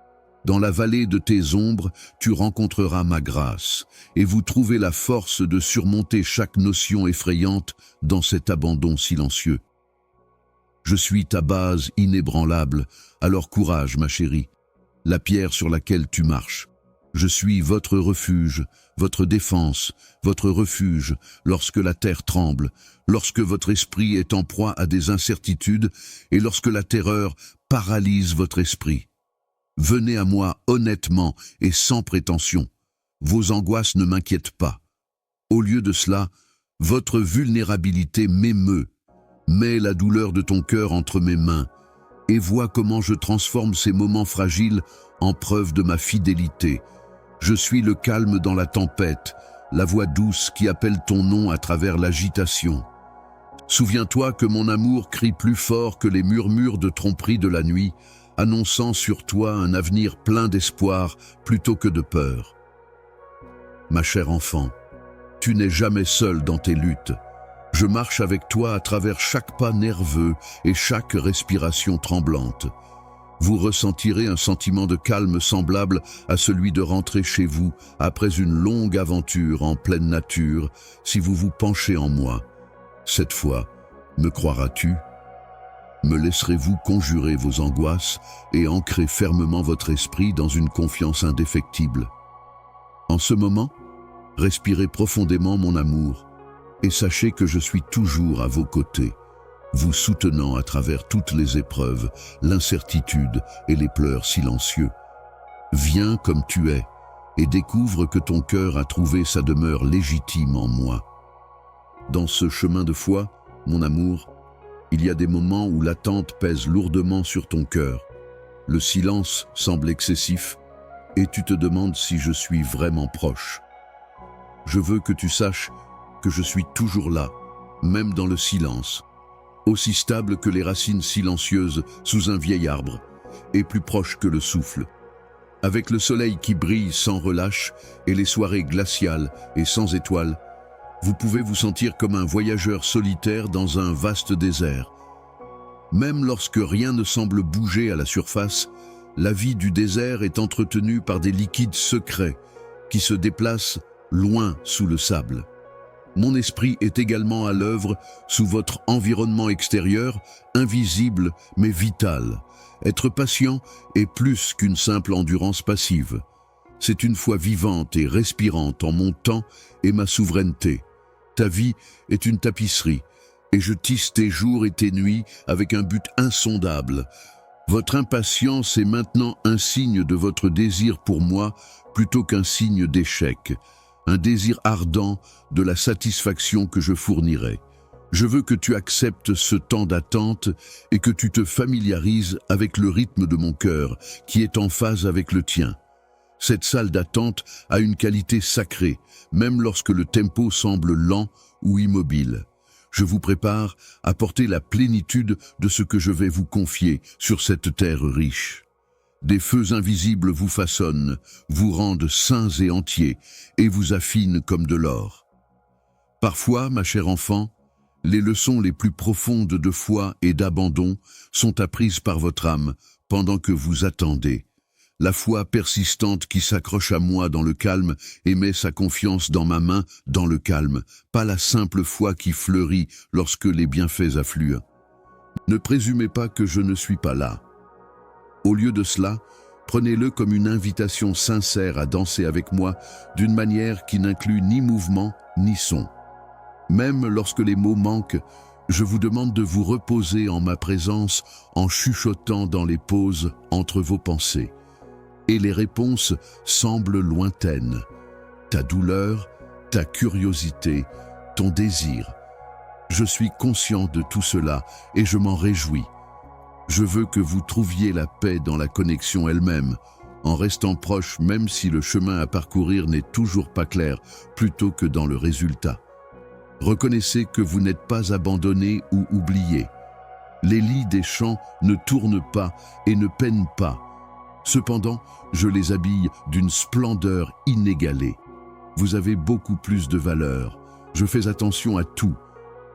Dans la vallée de tes ombres, tu rencontreras ma grâce, et vous trouvez la force de surmonter chaque notion effrayante dans cet abandon silencieux. Je suis ta base inébranlable, alors courage, ma chérie, la pierre sur laquelle tu marches. Je suis votre refuge, votre défense, votre refuge lorsque la terre tremble, lorsque votre esprit est en proie à des incertitudes et lorsque la terreur paralyse votre esprit. Venez à moi honnêtement et sans prétention. Vos angoisses ne m'inquiètent pas. Au lieu de cela, votre vulnérabilité m'émeut. Mets la douleur de ton cœur entre mes mains et vois comment je transforme ces moments fragiles en preuve de ma fidélité. Je suis le calme dans la tempête, la voix douce qui appelle ton nom à travers l'agitation. Souviens-toi que mon amour crie plus fort que les murmures de tromperie de la nuit, annonçant sur toi un avenir plein d'espoir plutôt que de peur. Ma chère enfant, tu n'es jamais seule dans tes luttes. Je marche avec toi à travers chaque pas nerveux et chaque respiration tremblante. Vous ressentirez un sentiment de calme semblable à celui de rentrer chez vous après une longue aventure en pleine nature si vous vous penchez en moi. Cette fois, me croiras-tu? Me laisserez-vous conjurer vos angoisses et ancrer fermement votre esprit dans une confiance indéfectible? En ce moment, respirez profondément mon amour et sachez que je suis toujours à vos côtés, vous soutenant à travers toutes les épreuves, l'incertitude et les pleurs silencieux. Viens comme tu es et découvre que ton cœur a trouvé sa demeure légitime en moi. Dans ce chemin de foi, mon amour, il y a des moments où l'attente pèse lourdement sur ton cœur. Le silence semble excessif et tu te demandes si je suis vraiment proche. Je veux que tu saches que je suis toujours là, même dans le silence, aussi stable que les racines silencieuses sous un vieil arbre, et plus proche que le souffle. Avec le soleil qui brille sans relâche et les soirées glaciales et sans étoiles, vous pouvez vous sentir comme un voyageur solitaire dans un vaste désert. Même lorsque rien ne semble bouger à la surface, la vie du désert est entretenue par des liquides secrets qui se déplacent loin sous le sable. Mon esprit est également à l'œuvre sous votre environnement extérieur, invisible mais vital. Être patient est plus qu'une simple endurance passive. C'est une foi vivante et respirante en mon temps et ma souveraineté. Ta vie est une tapisserie, et je tisse tes jours et tes nuits avec un but insondable. Votre impatience est maintenant un signe de votre désir pour moi plutôt qu'un signe d'échec. Un désir ardent de la satisfaction que je fournirai. Je veux que tu acceptes ce temps d'attente et que tu te familiarises avec le rythme de mon cœur qui est en phase avec le tien. Cette salle d'attente a une qualité sacrée, même lorsque le tempo semble lent ou immobile. Je vous prépare à porter la plénitude de ce que je vais vous confier sur cette terre riche. Des feux invisibles vous façonnent, vous rendent sains et entiers, et vous affinent comme de l'or. Parfois, ma chère enfant, les leçons les plus profondes de foi et d'abandon sont apprises par votre âme pendant que vous attendez. La foi persistante qui s'accroche à moi dans le calme et met sa confiance dans ma main dans le calme, pas la simple foi qui fleurit lorsque les bienfaits affluent. Ne présumez pas que je ne suis pas là. Au lieu de cela, prenez-le comme une invitation sincère à danser avec moi d'une manière qui n'inclut ni mouvement ni son. Même lorsque les mots manquent, je vous demande de vous reposer en ma présence en chuchotant dans les pauses entre vos pensées. Et les réponses semblent lointaines. Ta douleur, ta curiosité, ton désir. Je suis conscient de tout cela et je m'en réjouis. Je veux que vous trouviez la paix dans la connexion elle-même, en restant proche même si le chemin à parcourir n'est toujours pas clair, plutôt que dans le résultat. Reconnaissez que vous n'êtes pas abandonné ou oublié. Les lits des champs ne tournent pas et ne peinent pas. Cependant, je les habille d'une splendeur inégalée. Vous avez beaucoup plus de valeur. Je fais attention à tout.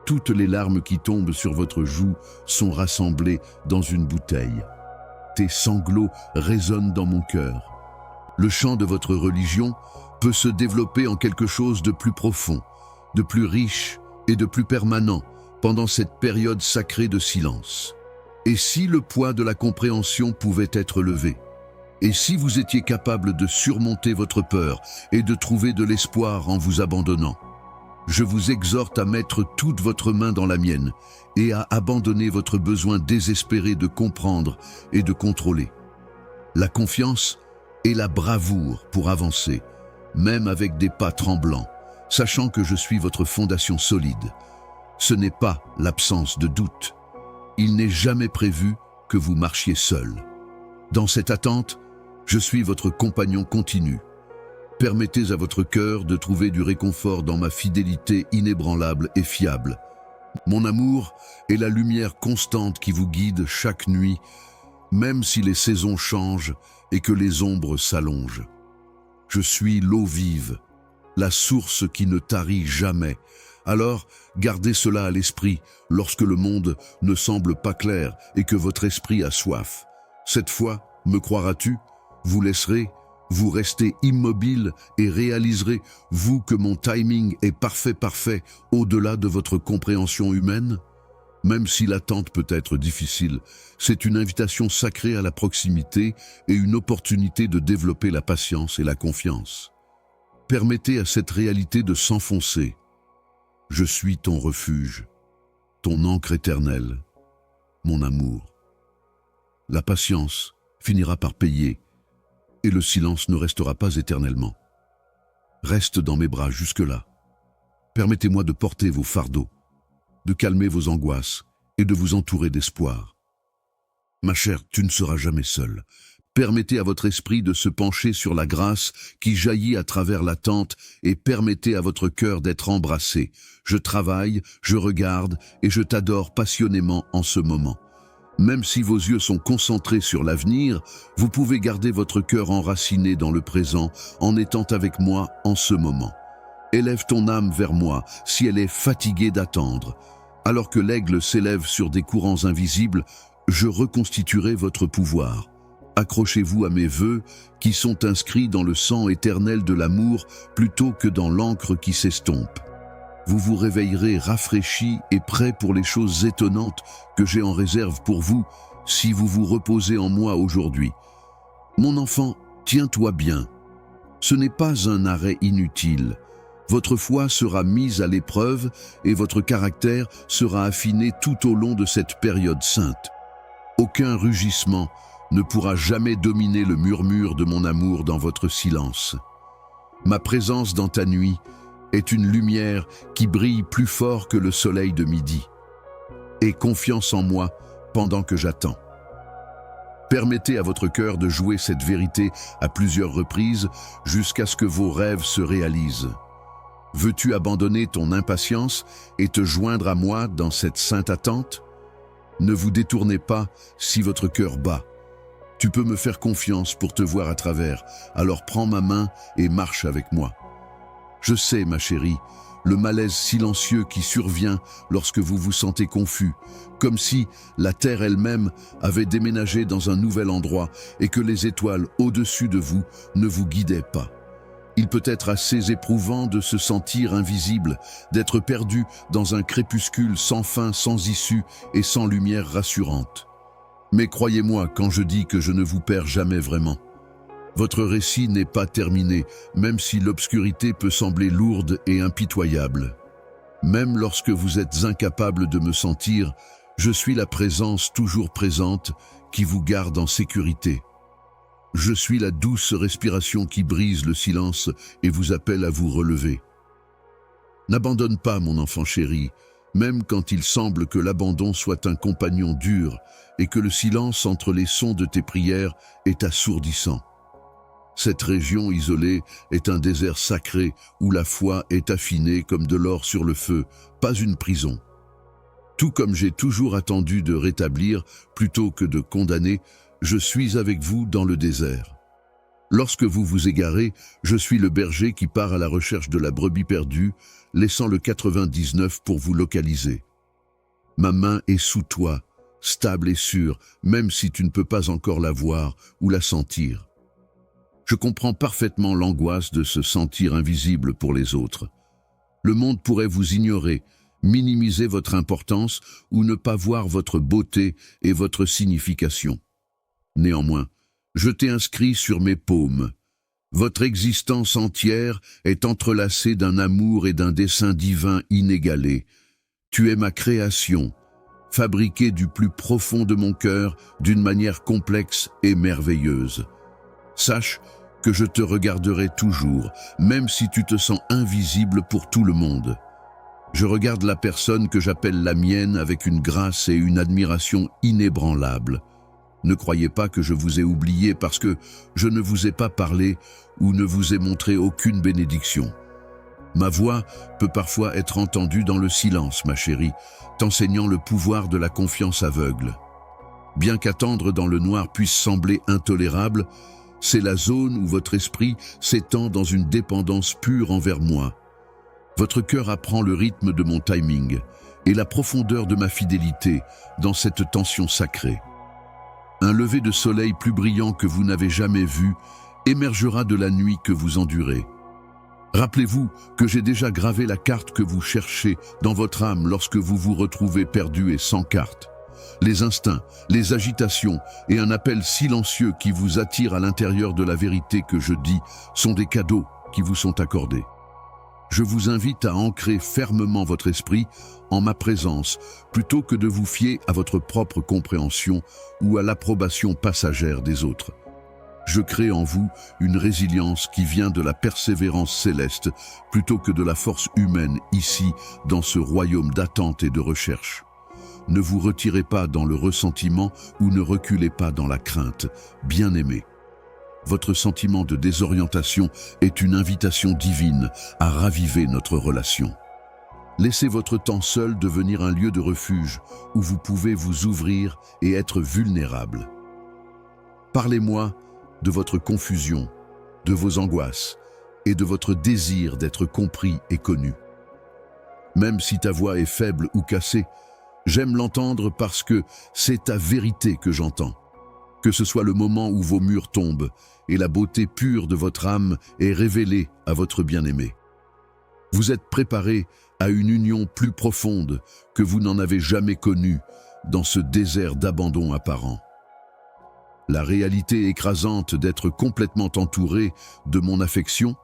Toutes les larmes qui tombent sur votre joue sont rassemblées dans une bouteille. Tes sanglots résonnent dans mon cœur. Le chant de votre religion peut se développer en quelque chose de plus profond, de plus riche et de plus permanent pendant cette période sacrée de silence. Et si le poids de la compréhension pouvait être levé? Et si vous étiez capable de surmonter votre peur et de trouver de l'espoir en vous abandonnant? Je vous exhorte à mettre toute votre main dans la mienne et à abandonner votre besoin désespéré de comprendre et de contrôler. La confiance et la bravoure pour avancer, même avec des pas tremblants, sachant que je suis votre fondation solide. Ce n'est pas l'absence de doute. Il n'est jamais prévu que vous marchiez seul. Dans cette attente, je suis votre compagnon continu. Permettez à votre cœur de trouver du réconfort dans ma fidélité inébranlable et fiable. Mon amour est la lumière constante qui vous guide chaque nuit, même si les saisons changent et que les ombres s'allongent. Je suis l'eau vive, la source qui ne tarit jamais. Alors, gardez cela à l'esprit lorsque le monde ne semble pas clair et que votre esprit a soif. Cette fois, me croiras-tu? Vous laisserez, vous restez immobile et réaliserez, vous, que mon timing est parfait, au-delà de votre compréhension humaine? Même si l'attente peut être difficile, c'est une invitation sacrée à la proximité et une opportunité de développer la patience et la confiance. Permettez à cette réalité de s'enfoncer. Je suis ton refuge, ton ancre éternelle, mon amour. La patience finira par payer et le silence ne restera pas éternellement. Reste dans mes bras jusque-là. Permettez-moi de porter vos fardeaux, de calmer vos angoisses et de vous entourer d'espoir. Ma chère, tu ne seras jamais seule. Permettez à votre esprit de se pencher sur la grâce qui jaillit à travers l'attente et permettez à votre cœur d'être embrassé. Je travaille, je regarde et je t'adore passionnément en ce moment. Même si vos yeux sont concentrés sur l'avenir, vous pouvez garder votre cœur enraciné dans le présent en étant avec moi en ce moment. Élève ton âme vers moi si elle est fatiguée d'attendre. Alors que l'aigle s'élève sur des courants invisibles, je reconstituerai votre pouvoir. Accrochez-vous à mes vœux qui sont inscrits dans le sang éternel de l'amour plutôt que dans l'encre qui s'estompe. Vous vous réveillerez rafraîchi et prêt pour les choses étonnantes que j'ai en réserve pour vous si vous vous reposez en moi aujourd'hui. Mon enfant, tiens-toi bien. Ce n'est pas un arrêt inutile. Votre foi sera mise à l'épreuve et votre caractère sera affiné tout au long de cette période sainte. Aucun rugissement ne pourra jamais dominer le murmure de mon amour dans votre silence. Ma présence dans ta nuit est une lumière qui brille plus fort que le soleil de midi. Aie confiance en moi pendant que j'attends. Permettez à votre cœur de jouer cette vérité à plusieurs reprises jusqu'à ce que vos rêves se réalisent. Veux-tu abandonner ton impatience et te joindre à moi dans cette sainte attente? Ne vous détournez pas si votre cœur bat. Tu peux me faire confiance pour te voir à travers, alors prends ma main et marche avec moi. Je sais, ma chérie, le malaise silencieux qui survient lorsque vous vous sentez confus, comme si la terre elle-même avait déménagé dans un nouvel endroit et que les étoiles au-dessus de vous ne vous guidaient pas. Il peut être assez éprouvant de se sentir invisible, d'être perdu dans un crépuscule sans fin, sans issue et sans lumière rassurante. Mais croyez-moi quand je dis que je ne vous perds jamais vraiment. Votre récit n'est pas terminé, même si l'obscurité peut sembler lourde et impitoyable. Même lorsque vous êtes incapable de me sentir, je suis la présence toujours présente qui vous garde en sécurité. Je suis la douce respiration qui brise le silence et vous appelle à vous relever. N'abandonne pas, mon enfant chéri, même quand il semble que l'abandon soit un compagnon dur et que le silence entre les sons de tes prières est assourdissant. Cette région isolée est un désert sacré où la foi est affinée comme de l'or sur le feu, pas une prison. Tout comme j'ai toujours attendu de rétablir plutôt que de condamner, je suis avec vous dans le désert. Lorsque vous vous égarez, je suis le berger qui part à la recherche de la brebis perdue, laissant le 99 pour vous localiser. Ma main est sous toi, stable et sûre, même si tu ne peux pas encore la voir ou la sentir. Je comprends parfaitement l'angoisse de se sentir invisible pour les autres. Le monde pourrait vous ignorer, minimiser votre importance ou ne pas voir votre beauté et votre signification. Néanmoins, je t'ai inscrit sur mes paumes. Votre existence entière est entrelacée d'un amour et d'un dessein divin inégalé. Tu es ma création, fabriquée du plus profond de mon cœur d'une manière complexe et merveilleuse. Sache que je te regarderai toujours, même si tu te sens invisible pour tout le monde. Je regarde la personne que j'appelle la mienne avec une grâce et une admiration inébranlables. Ne croyez pas que je vous ai oublié parce que je ne vous ai pas parlé ou ne vous ai montré aucune bénédiction. Ma voix peut parfois être entendue dans le silence, ma chérie, t'enseignant le pouvoir de la confiance aveugle. Bien qu'attendre dans le noir puisse sembler intolérable, c'est la zone où votre esprit s'étend dans une dépendance pure envers moi. Votre cœur apprend le rythme de mon timing et la profondeur de ma fidélité dans cette tension sacrée. Un lever de soleil plus brillant que vous n'avez jamais vu émergera de la nuit que vous endurez. Rappelez-vous que j'ai déjà gravé la carte que vous cherchez dans votre âme lorsque vous vous retrouvez perdu et sans carte. Les instincts, les agitations et un appel silencieux qui vous attire à l'intérieur de la vérité que je dis sont des cadeaux qui vous sont accordés. Je vous invite à ancrer fermement votre esprit en ma présence plutôt que de vous fier à votre propre compréhension ou à l'approbation passagère des autres. Je crée en vous une résilience qui vient de la persévérance céleste plutôt que de la force humaine ici, dans ce royaume d'attente et de recherche. Ne vous retirez pas dans le ressentiment ou ne reculez pas dans la crainte, bien-aimés. Votre sentiment de désorientation est une invitation divine à raviver notre relation. Laissez votre temps seul devenir un lieu de refuge où vous pouvez vous ouvrir et être vulnérable. Parlez-moi de votre confusion, de vos angoisses et de votre désir d'être compris et connu. Même si ta voix est faible ou cassée, j'aime l'entendre parce que c'est ta vérité que j'entends. Que ce soit le moment où vos murs tombent et la beauté pure de votre âme est révélée à votre bien-aimé. Vous êtes préparé à une union plus profonde que vous n'en avez jamais connue dans ce désert d'abandon apparent. La réalité écrasante d'être complètement entouré de mon affection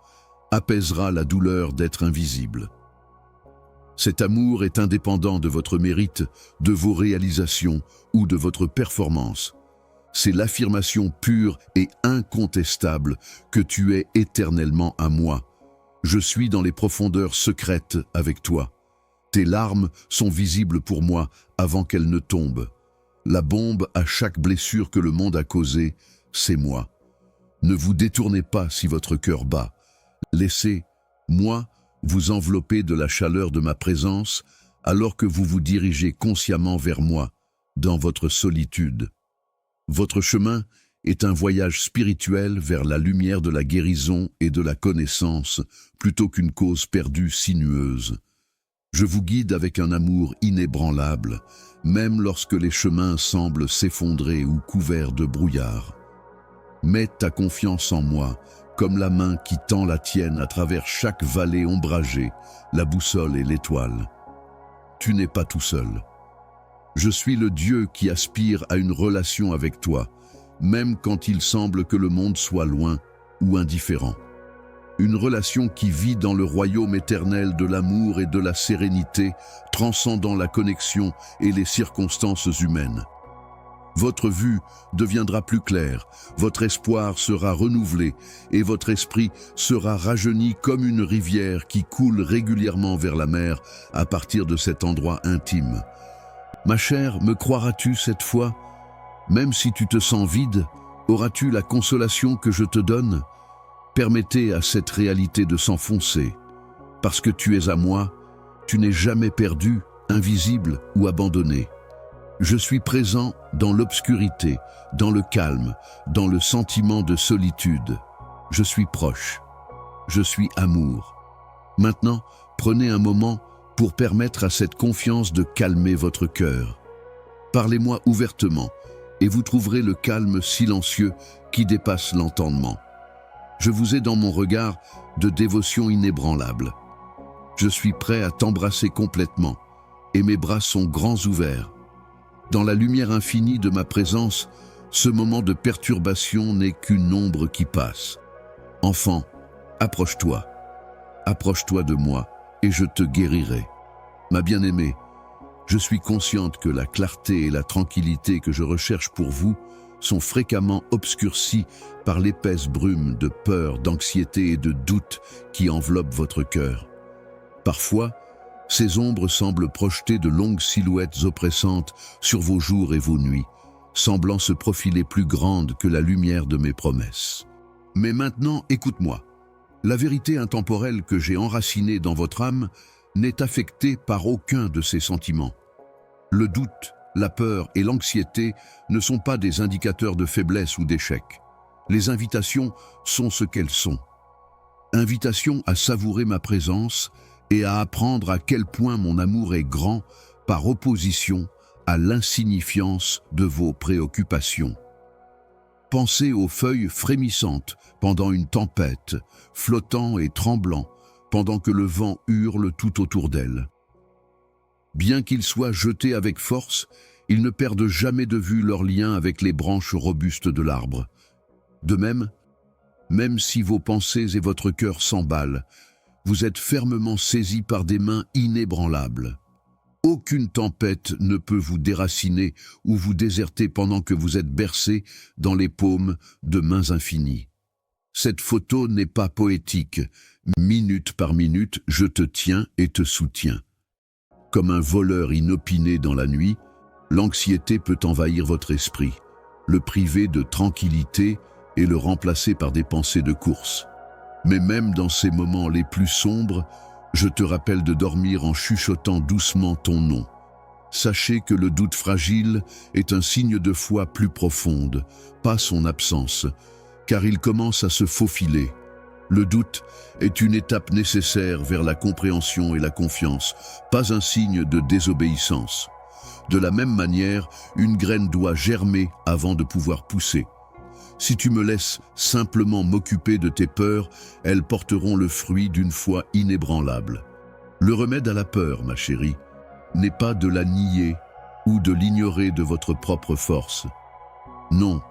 apaisera la douleur d'être invisible. Cet amour est indépendant de votre mérite, de vos réalisations ou de votre performance. C'est l'affirmation pure et incontestable que tu es éternellement à moi. Je suis dans les profondeurs secrètes avec toi. Tes larmes sont visibles pour moi avant qu'elles ne tombent. La bombe à chaque blessure que le monde a causée, c'est moi. Ne vous détournez pas si votre cœur bat. Laissez, moi, vous envelopper de la chaleur de ma présence alors que vous vous dirigez consciemment vers moi, dans votre solitude. Votre chemin est un voyage spirituel vers la lumière de la guérison et de la connaissance, plutôt qu'une cause perdue sinueuse. Je vous guide avec un amour inébranlable, même lorsque les chemins semblent s'effondrer ou couverts de brouillard. Mets ta confiance en moi, comme la main qui tend la tienne à travers chaque vallée ombragée, la boussole et l'étoile. Tu n'es pas tout seul. Je suis le Dieu qui aspire à une relation avec toi, même quand il semble que le monde soit loin ou indifférent. Une relation qui vit dans le royaume éternel de l'amour et de la sérénité, transcendant la connexion et les circonstances humaines. Votre vue deviendra plus claire, votre espoir sera renouvelé et votre esprit sera rajeuni comme une rivière qui coule régulièrement vers la mer à partir de cet endroit intime. Ma chère, me croiras-tu cette fois? Même si tu te sens vide, auras-tu la consolation que je te donne? Permettez à cette réalité de s'enfoncer. Parce que tu es à moi, tu n'es jamais perdu, invisible ou abandonné. Je suis présent dans l'obscurité, dans le calme, dans le sentiment de solitude. Je suis proche. Je suis amour. Maintenant, prenez un moment pour permettre à cette confiance de calmer votre cœur. Parlez-moi ouvertement et vous trouverez le calme silencieux qui dépasse l'entendement. Je vous ai dans mon regard de dévotion inébranlable. Je suis prêt à t'embrasser complètement et mes bras sont grands ouverts. Dans la lumière infinie de ma présence, ce moment de perturbation n'est qu'une ombre qui passe. Enfant, approche-toi. Approche-toi de moi et je te guérirai. Ma bien-aimée, je suis consciente que la clarté et la tranquillité que je recherche pour vous sont fréquemment obscurcies par l'épaisse brume de peur, d'anxiété et de doute qui enveloppe votre cœur. Parfois, ces ombres semblent projeter de longues silhouettes oppressantes sur vos jours et vos nuits, semblant se profiler plus grandes que la lumière de mes promesses. Mais maintenant, écoute-moi. La vérité intemporelle que j'ai enracinée dans votre âme n'est affectée par aucun de ces sentiments. Le doute, la peur et l'anxiété ne sont pas des indicateurs de faiblesse ou d'échec. Les invitations sont ce qu'elles sont. Invitation à savourer ma présence et à apprendre à quel point mon amour est grand par opposition à l'insignifiance de vos préoccupations. Pensez aux feuilles frémissantes pendant une tempête, flottant et tremblant, pendant que le vent hurle tout autour d'elles. Bien qu'ils soient jetés avec force, ils ne perdent jamais de vue leur lien avec les branches robustes de l'arbre. De même, même si vos pensées et votre cœur s'emballent, vous êtes fermement saisis par des mains inébranlables. Aucune tempête ne peut vous déraciner ou vous déserter pendant que vous êtes bercés dans les paumes de mains infinies. Cette photo n'est pas poétique. Minute par minute, je te tiens et te soutiens. Comme un voleur inopiné dans la nuit, l'anxiété peut envahir votre esprit, le priver de tranquillité et le remplacer par des pensées de course. Mais même dans ces moments les plus sombres, je te rappelle de dormir en chuchotant doucement ton nom. Sachez que le doute fragile est un signe de foi plus profonde, pas son absence, car il commence à se faufiler. Le doute est une étape nécessaire vers la compréhension et la confiance, pas un signe de désobéissance. De la même manière, une graine doit germer avant de pouvoir pousser. Si tu me laisses simplement m'occuper de tes peurs, elles porteront le fruit d'une foi inébranlable. Le remède à la peur, ma chérie, n'est pas de la nier ou de l'ignorer de votre propre force. Non,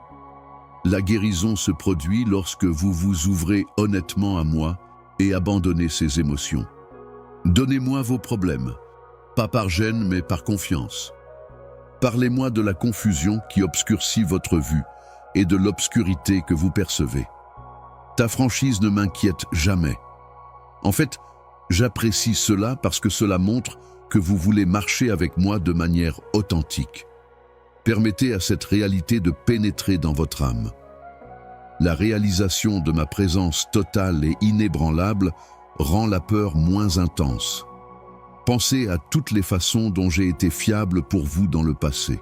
la guérison se produit lorsque vous vous ouvrez honnêtement à moi et abandonnez ces émotions. Donnez-moi vos problèmes, pas par gêne mais par confiance. Parlez-moi de la confusion qui obscurcit votre vue et de l'obscurité que vous percevez. Ta franchise ne m'inquiète jamais. En fait, j'apprécie cela parce que cela montre que vous voulez marcher avec moi de manière authentique. Permettez à cette réalité de pénétrer dans votre âme. La réalisation de ma présence totale et inébranlable rend la peur moins intense. Pensez à toutes les façons dont j'ai été fiable pour vous dans le passé.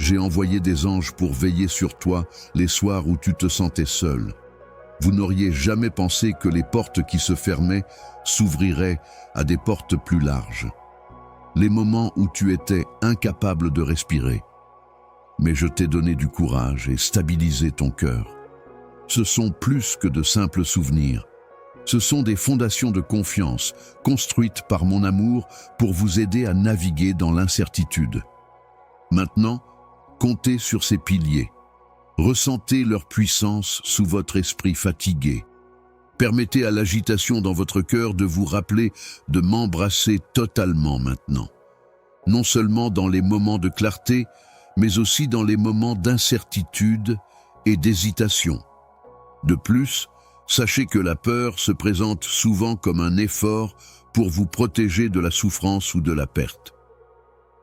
J'ai envoyé des anges pour veiller sur toi les soirs où tu te sentais seul. Vous n'auriez jamais pensé que les portes qui se fermaient s'ouvriraient à des portes plus larges. Les moments où tu étais incapable de respirer. Mais je t'ai donné du courage et stabilisé ton cœur. Ce sont plus que de simples souvenirs. Ce sont des fondations de confiance construites par mon amour pour vous aider à naviguer dans l'incertitude. Maintenant, comptez sur ces piliers. Ressentez leur puissance sous votre esprit fatigué. Permettez à l'agitation dans votre cœur de vous rappeler de m'embrasser totalement maintenant. Non seulement dans les moments de clarté, mais aussi dans les moments d'incertitude et d'hésitation. De plus, sachez que la peur se présente souvent comme un effort pour vous protéger de la souffrance ou de la perte.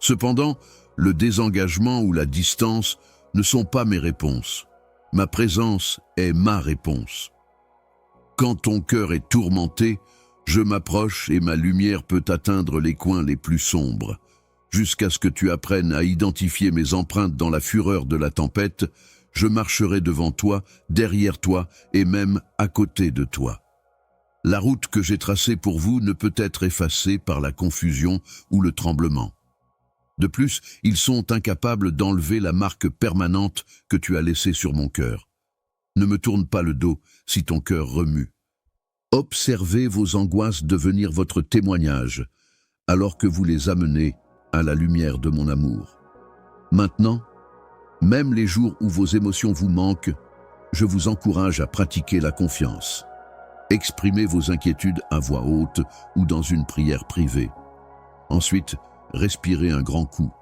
Cependant, le désengagement ou la distance ne sont pas mes réponses. Ma présence est ma réponse. Quand ton cœur est tourmenté, je m'approche et ma lumière peut atteindre les coins les plus sombres. Jusqu'à ce que tu apprennes à identifier mes empreintes dans la fureur de la tempête, je marcherai devant toi, derrière toi et même à côté de toi. La route que j'ai tracée pour vous ne peut être effacée par la confusion ou le tremblement. De plus, ils sont incapables d'enlever la marque permanente que tu as laissée sur mon cœur. Ne me tourne pas le dos si ton cœur remue. Observez vos angoisses devenir votre témoignage, alors que vous les amenez à la lumière de mon amour. Maintenant, même les jours où vos émotions vous manquent, je vous encourage à pratiquer la confiance. Exprimez vos inquiétudes à voix haute ou dans une prière privée. Ensuite, respirez un grand coup,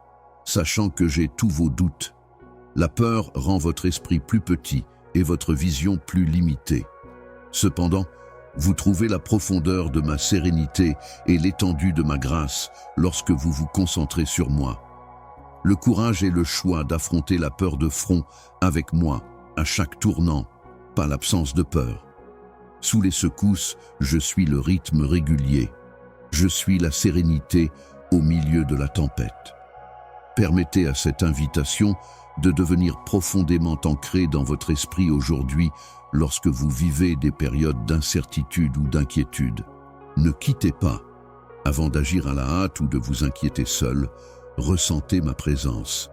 sachant que j'ai tous vos doutes. La peur rend votre esprit plus petit et votre vision plus limitée. Cependant, vous trouvez la profondeur de ma sérénité et l'étendue de ma grâce lorsque vous vous concentrez sur moi. Le courage est le choix d'affronter la peur de front avec moi, à chaque tournant, pas l'absence de peur. Sous les secousses, je suis le rythme régulier. Je suis la sérénité au milieu de la tempête. Permettez à cette invitation de devenir profondément ancrée dans votre esprit aujourd'hui lorsque vous vivez des périodes d'incertitude ou d'inquiétude. Ne quittez pas. Avant d'agir à la hâte ou de vous inquiéter seul, ressentez ma présence.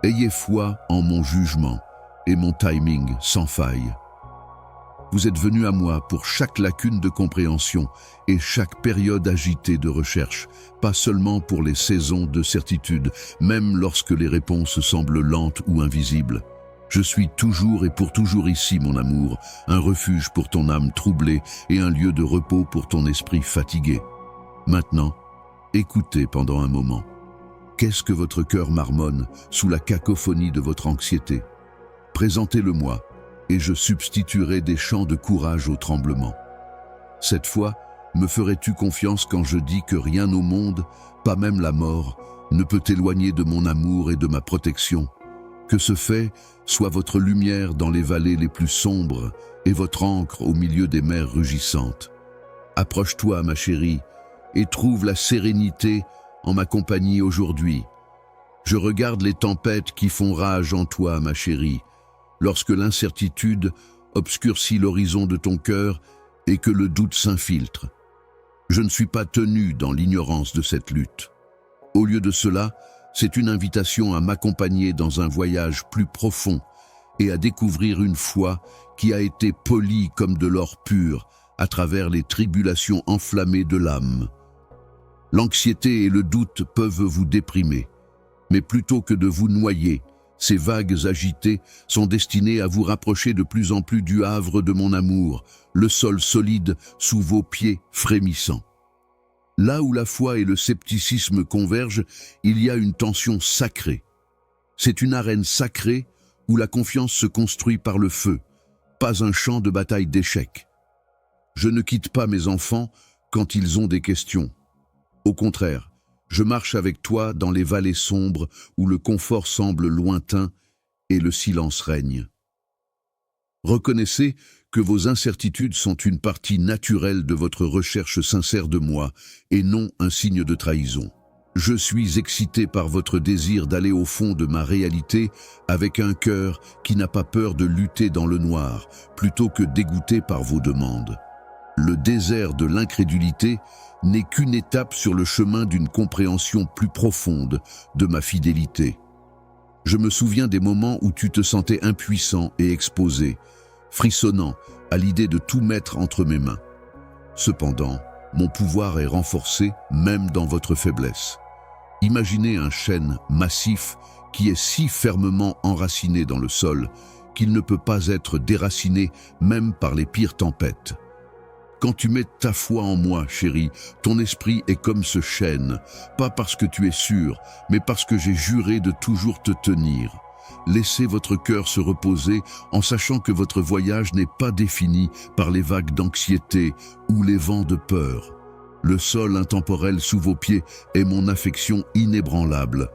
Ayez foi en mon jugement et mon timing sans faille. Vous êtes venu à moi pour chaque lacune de compréhension et chaque période agitée de recherche, pas seulement pour les saisons de certitude, même lorsque les réponses semblent lentes ou invisibles. Je suis toujours et pour toujours ici, mon amour, un refuge pour ton âme troublée et un lieu de repos pour ton esprit fatigué. Maintenant, écoutez pendant un moment. Qu'est-ce que votre cœur marmonne sous la cacophonie de votre anxiété? Présentez-le-moi, et je substituerai des chants de courage au tremblement. Cette fois, me ferais-tu confiance quand je dis que rien au monde, pas même la mort, ne peut éloigner de mon amour et de ma protection? Que ce fait soit votre lumière dans les vallées les plus sombres et votre ancre au milieu des mers rugissantes. Approche-toi, ma chérie, et trouve la sérénité en ma compagnie aujourd'hui. Je regarde les tempêtes qui font rage en toi, ma chérie, lorsque l'incertitude obscurcit l'horizon de ton cœur et que le doute s'infiltre. Je ne suis pas tenu dans l'ignorance de cette lutte. Au lieu de cela, c'est une invitation à m'accompagner dans un voyage plus profond et à découvrir une foi qui a été polie comme de l'or pur à travers les tribulations enflammées de l'âme. L'anxiété et le doute peuvent vous déprimer, mais plutôt que de vous noyer, ces vagues agitées sont destinées à vous rapprocher de plus en plus du havre de mon amour, le sol solide sous vos pieds frémissants. Là où la foi et le scepticisme convergent, il y a une tension sacrée. C'est une arène sacrée où la confiance se construit par le feu, pas un champ de bataille d'échecs. Je ne quitte pas mes enfants quand ils ont des questions. Au contraire, je marche avec toi dans les vallées sombres où le confort semble lointain et le silence règne. Reconnaissez que vos incertitudes sont une partie naturelle de votre recherche sincère de moi et non un signe de trahison. Je suis excité par votre désir d'aller au fond de ma réalité avec un cœur qui n'a pas peur de lutter dans le noir, plutôt que dégoûté par vos demandes. Le désert de l'incrédulité n'est qu'une étape sur le chemin d'une compréhension plus profonde de ma fidélité. Je me souviens des moments où tu te sentais impuissant et exposé, frissonnant à l'idée de tout mettre entre mes mains. Cependant, mon pouvoir est renforcé même dans votre faiblesse. Imaginez un chêne massif qui est si fermement enraciné dans le sol qu'il ne peut pas être déraciné même par les pires tempêtes. Quand tu mets ta foi en moi, chérie, ton esprit est comme ce chêne, pas parce que tu es sûr, mais parce que j'ai juré de toujours te tenir. Laissez votre cœur se reposer en sachant que votre voyage n'est pas défini par les vagues d'anxiété ou les vents de peur. Le sol intemporel sous vos pieds est mon affection inébranlable.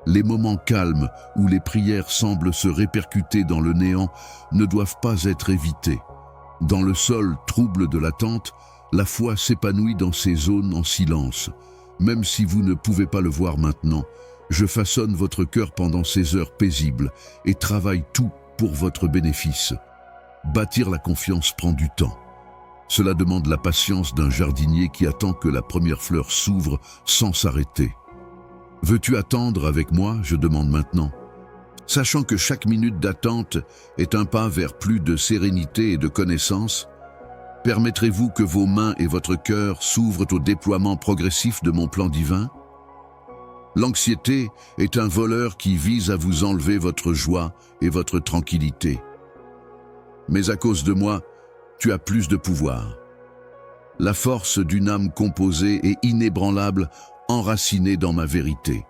Les moments calmes où les prières semblent se répercuter dans le néant ne doivent pas être évités. Dans le sol trouble de l'attente, la foi s'épanouit dans ces zones en silence. Même si vous ne pouvez pas le voir maintenant, je façonne votre cœur pendant ces heures paisibles et travaille tout pour votre bénéfice. Bâtir la confiance prend du temps. Cela demande la patience d'un jardinier qui attend que la première fleur s'ouvre sans s'arrêter. Veux-tu attendre avec moi, je demande maintenant. Sachant que chaque minute d'attente est un pas vers plus de sérénité et de connaissance, permettrez-vous que vos mains et votre cœur s'ouvrent au déploiement progressif de mon plan divin? L'anxiété est un voleur qui vise à vous enlever votre joie et votre tranquillité. Mais à cause de moi, tu as plus de pouvoir. La force d'une âme composée et inébranlable, enracinée dans ma vérité.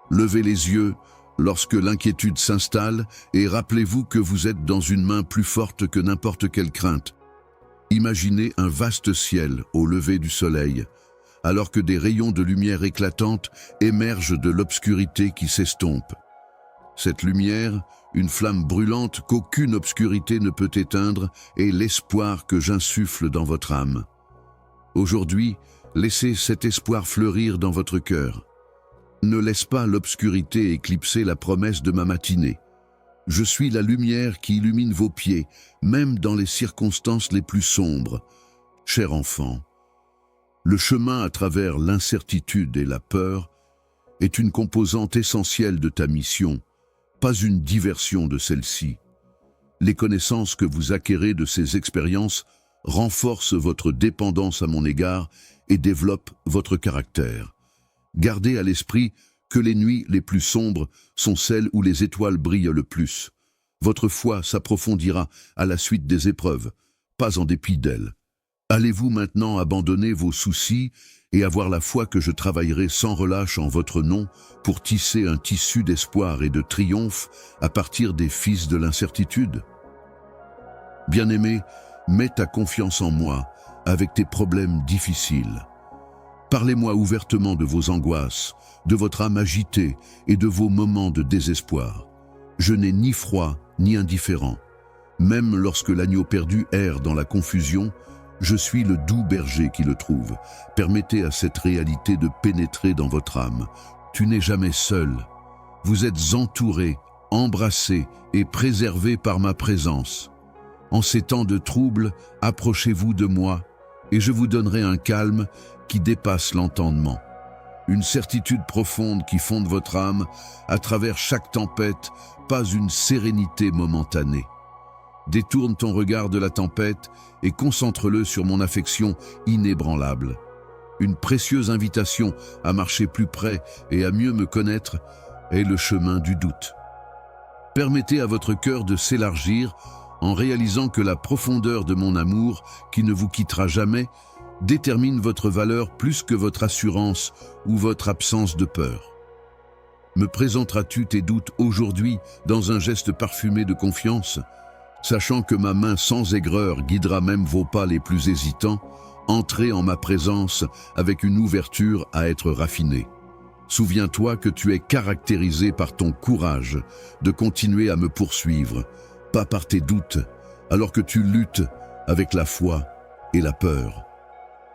Levez les yeux lorsque l'inquiétude s'installe et rappelez-vous que vous êtes dans une main plus forte que n'importe quelle crainte. Imaginez un vaste ciel au lever du soleil, alors que des rayons de lumière éclatante émergent de l'obscurité qui s'estompe. Cette lumière, une flamme brûlante qu'aucune obscurité ne peut éteindre, est l'espoir que j'insuffle dans votre âme. Aujourd'hui, laissez cet espoir fleurir dans votre cœur. Ne laisse pas l'obscurité éclipser la promesse de ma matinée. Je suis la lumière qui illumine vos pieds, même dans les circonstances les plus sombres. Cher enfant, le chemin à travers l'incertitude et la peur est une composante essentielle de ta mission, pas une diversion de celle-ci. Les connaissances que vous acquérez de ces expériences renforcent votre dépendance à mon égard et développent votre caractère. Gardez à l'esprit que les nuits les plus sombres sont celles où les étoiles brillent le plus. Votre foi s'approfondira à la suite des épreuves, pas en dépit d'elles. Allez-vous maintenant abandonner vos soucis et avoir la foi que je travaillerai sans relâche en votre nom pour tisser un tissu d'espoir et de triomphe à partir des fils de l'incertitude? Bien-aimé, mets ta confiance en moi avec tes problèmes difficiles. Parlez-moi ouvertement de vos angoisses, de votre âme agitée et de vos moments de désespoir. Je n'ai ni froid ni indifférent. Même lorsque l'agneau perdu erre dans la confusion, je suis le doux berger qui le trouve. Permettez à cette réalité de pénétrer dans votre âme. Tu n'es jamais seul. Vous êtes entouré, embrassé et préservé par ma présence. En ces temps de trouble, approchez-vous de moi et je vous donnerai un calme qui dépasse l'entendement. Une certitude profonde qui fonde votre âme à travers chaque tempête, pas une sérénité momentanée. Détourne ton regard de la tempête et concentre-le sur mon affection inébranlable. Une précieuse invitation à marcher plus près et à mieux me connaître est le chemin du doute. Permettez à votre cœur de s'élargir en réalisant que la profondeur de mon amour, qui ne vous quittera jamais, détermine votre valeur plus que votre assurance ou votre absence de peur. Me présenteras-tu tes doutes aujourd'hui dans un geste parfumé de confiance, sachant que ma main sans aigreur guidera même vos pas les plus hésitants? Entrez en ma présence avec une ouverture à être raffinée. Souviens-toi que tu es caractérisé par ton courage de continuer à me poursuivre, pas par tes doutes, alors que tu luttes avec la foi et la peur.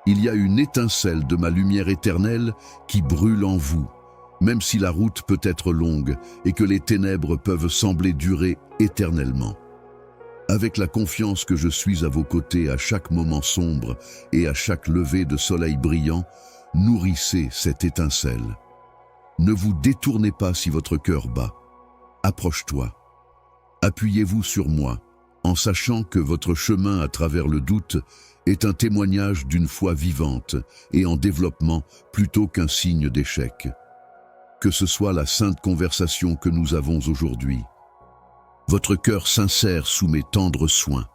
Il y a une étincelle de ma lumière éternelle qui brûle en vous, même si la route peut être longue et que les ténèbres peuvent sembler durer éternellement. Avec la confiance que je suis à vos côtés à chaque moment sombre et à chaque lever de soleil brillant, nourrissez cette étincelle. Ne vous détournez pas si votre cœur bat. Approche-toi. Appuyez-vous sur moi, en sachant que votre chemin à travers le doute est un témoignage d'une foi vivante et en développement plutôt qu'un signe d'échec. Que ce soit la sainte conversation que nous avons aujourd'hui, votre cœur sincère sous mes tendres soins.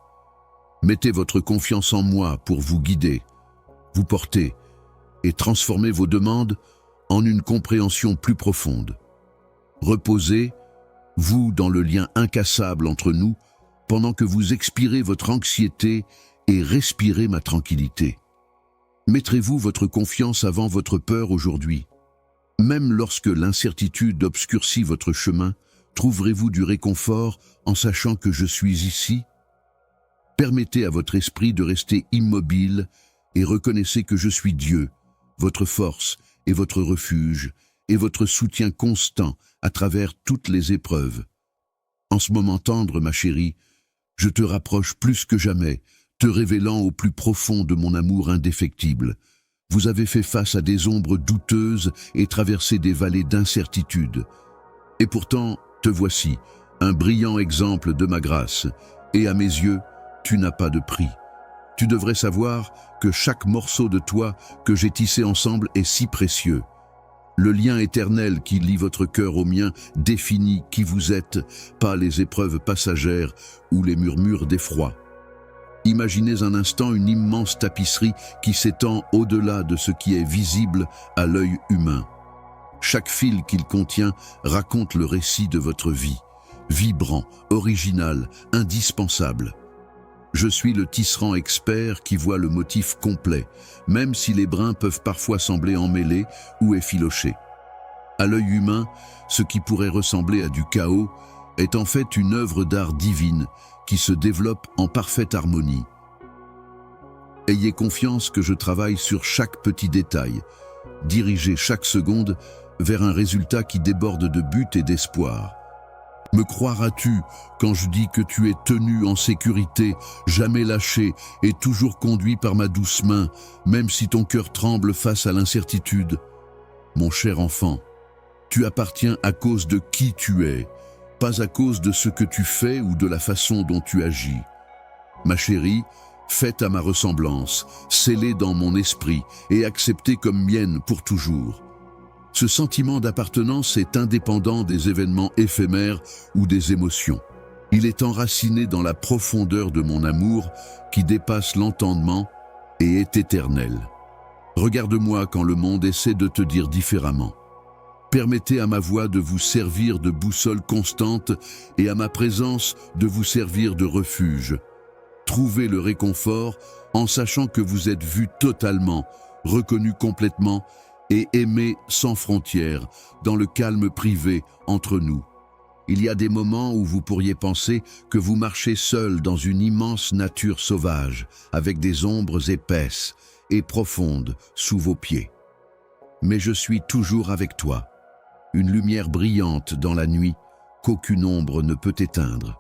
Mettez votre confiance en moi pour vous guider, vous porter et transformer vos demandes en une compréhension plus profonde. Reposez, vous, dans le lien incassable entre nous, pendant que vous expirez votre anxiété et respirez ma tranquillité. Mettrez-vous votre confiance avant votre peur aujourd'hui? Même lorsque l'incertitude obscurcit votre chemin, trouverez-vous du réconfort en sachant que je suis ici? Permettez à votre esprit de rester immobile et reconnaissez que je suis Dieu, votre force et votre refuge, et votre soutien constant à travers toutes les épreuves. En ce moment tendre, ma chérie, je te rapproche plus que jamais, te révélant au plus profond de mon amour indéfectible. Vous avez fait face à des ombres douteuses et traversé des vallées d'incertitude. Et pourtant, te voici, un brillant exemple de ma grâce, et à mes yeux, tu n'as pas de prix. Tu devrais savoir que chaque morceau de toi que j'ai tissé ensemble est si précieux. Le lien éternel qui lie votre cœur au mien définit qui vous êtes, pas les épreuves passagères ou les murmures d'effroi. Imaginez un instant une immense tapisserie qui s'étend au-delà de ce qui est visible à l'œil humain. Chaque fil qu'il contient raconte le récit de votre vie, vibrant, original, indispensable. Je suis le tisserand expert qui voit le motif complet, même si les brins peuvent parfois sembler emmêlés ou effilochés. À l'œil humain, ce qui pourrait ressembler à du chaos est en fait une œuvre d'art divine qui se développe en parfaite harmonie. Ayez confiance que je travaille sur chaque petit détail, dirigez chaque seconde vers un résultat qui déborde de but et d'espoir. Me croiras-tu quand je dis que tu es tenu en sécurité, jamais lâché et toujours conduit par ma douce main, même si ton cœur tremble face à l'incertitude? Mon cher enfant, tu appartiens à cause de qui tu es, pas à cause de ce que tu fais ou de la façon dont tu agis. Ma chérie, faite à ma ressemblance, scellée dans mon esprit et acceptée comme mienne pour toujours. Ce sentiment d'appartenance est indépendant des événements éphémères ou des émotions. Il est enraciné dans la profondeur de mon amour qui dépasse l'entendement et est éternel. Regarde-moi quand le monde essaie de te dire différemment. Permettez à ma voix de vous servir de boussole constante et à ma présence de vous servir de refuge. Trouvez le réconfort en sachant que vous êtes vu totalement, reconnu complètement et aimé sans frontières, dans le calme privé entre nous. Il y a des moments où vous pourriez penser que vous marchez seul dans une immense nature sauvage, avec des ombres épaisses et profondes sous vos pieds. Mais je suis toujours avec toi, une lumière brillante dans la nuit qu'aucune ombre ne peut éteindre.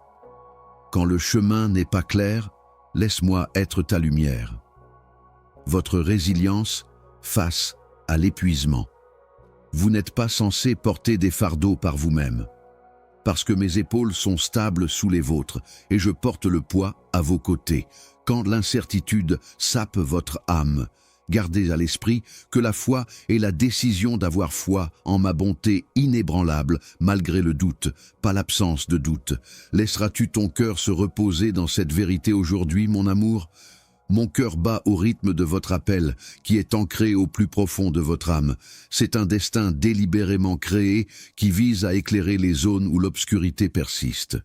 Quand le chemin n'est pas clair, laisse-moi être ta lumière. Votre résilience face à l'épuisement. Vous n'êtes pas censé porter des fardeaux par vous-même. Parce que mes épaules sont stables sous les vôtres et je porte le poids à vos côtés. Quand l'incertitude sape votre âme, gardez à l'esprit que la foi est la décision d'avoir foi en ma bonté inébranlable malgré le doute, pas l'absence de doute. Laisseras-tu ton cœur se reposer dans cette vérité aujourd'hui, mon amour ? Mon cœur bat au rythme de votre appel, qui est ancré au plus profond de votre âme. C'est un destin délibérément créé qui vise à éclairer les zones où l'obscurité persiste.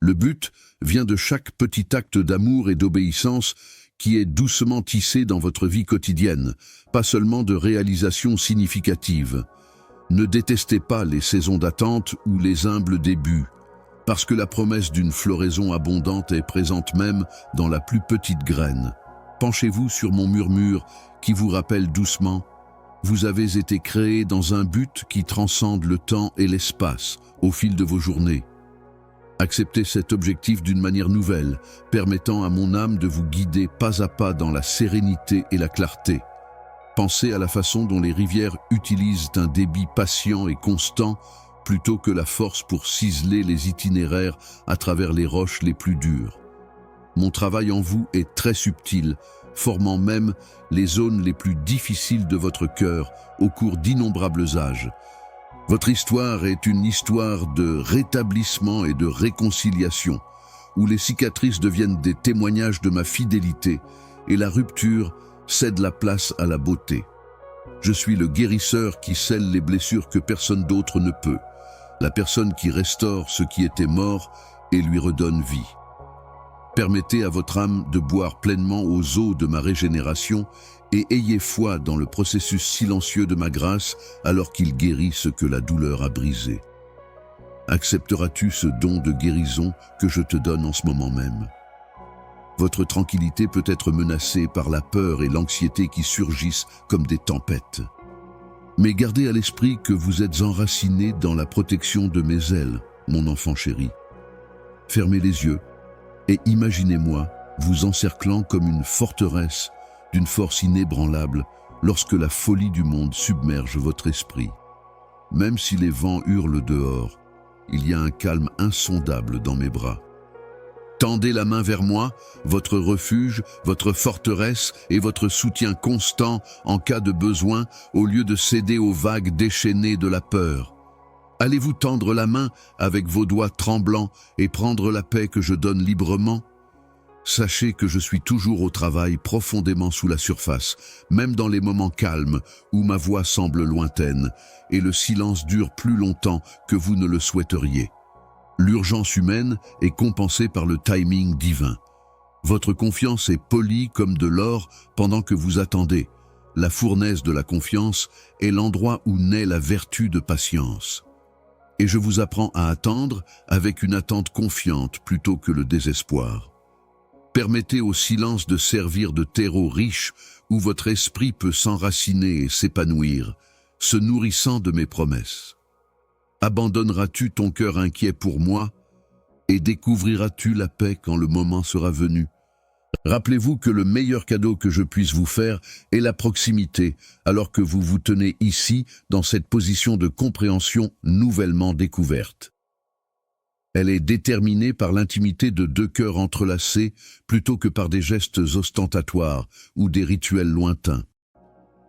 Le but vient de chaque petit acte d'amour et d'obéissance qui est doucement tissé dans votre vie quotidienne, pas seulement de réalisations significatives. Ne détestez pas les saisons d'attente ou les humbles débuts, parce que la promesse d'une floraison abondante est présente même dans la plus petite graine. Penchez-vous sur mon murmure qui vous rappelle doucement « Vous avez été créé dans un but qui transcende le temps et l'espace au fil de vos journées. » Acceptez cet objectif d'une manière nouvelle, permettant à mon âme de vous guider pas à pas dans la sérénité et la clarté. Pensez à la façon dont les rivières utilisent un débit patient et constant plutôt que la force pour ciseler les itinéraires à travers les roches les plus dures. Mon travail en vous est très subtil, formant même les zones les plus difficiles de votre cœur au cours d'innombrables âges. Votre histoire est une histoire de rétablissement et de réconciliation, où les cicatrices deviennent des témoignages de ma fidélité et la rupture cède la place à la beauté. Je suis le guérisseur qui scelle les blessures que personne d'autre ne peut, la personne qui restaure ce qui était mort et lui redonne vie. Permettez à votre âme de boire pleinement aux eaux de ma régénération et ayez foi dans le processus silencieux de ma grâce alors qu'il guérit ce que la douleur a brisé. Accepteras-tu ce don de guérison que je te donne en ce moment même? Votre tranquillité peut être menacée par la peur et l'anxiété qui surgissent comme des tempêtes. Mais gardez à l'esprit que vous êtes enraciné dans la protection de mes ailes, mon enfant chéri. Fermez les yeux et imaginez-moi vous encerclant comme une forteresse d'une force inébranlable lorsque la folie du monde submerge votre esprit. Même si les vents hurlent dehors, il y a un calme insondable dans mes bras. Tendez la main vers moi, votre refuge, votre forteresse et votre soutien constant en cas de besoin, au lieu de céder aux vagues déchaînées de la peur. Allez-vous tendre la main avec vos doigts tremblants et prendre la paix que je donne librement? Sachez que je suis toujours au travail profondément sous la surface, même dans les moments calmes où ma voix semble lointaine et le silence dure plus longtemps que vous ne le souhaiteriez. L'urgence humaine est compensée par le timing divin. Votre confiance est polie comme de l'or pendant que vous attendez. La fournaise de la confiance est l'endroit où naît la vertu de patience. Et je vous apprends à attendre avec une attente confiante plutôt que le désespoir. Permettez au silence de servir de terreau riche où votre esprit peut s'enraciner et s'épanouir, se nourrissant de mes promesses. Abandonneras-tu ton cœur inquiet pour moi et découvriras-tu la paix quand le moment sera venu? Rappelez-vous que le meilleur cadeau que je puisse vous faire est la proximité, alors que vous vous tenez ici dans cette position de compréhension nouvellement découverte. Elle est déterminée par l'intimité de deux cœurs entrelacés plutôt que par des gestes ostentatoires ou des rituels lointains.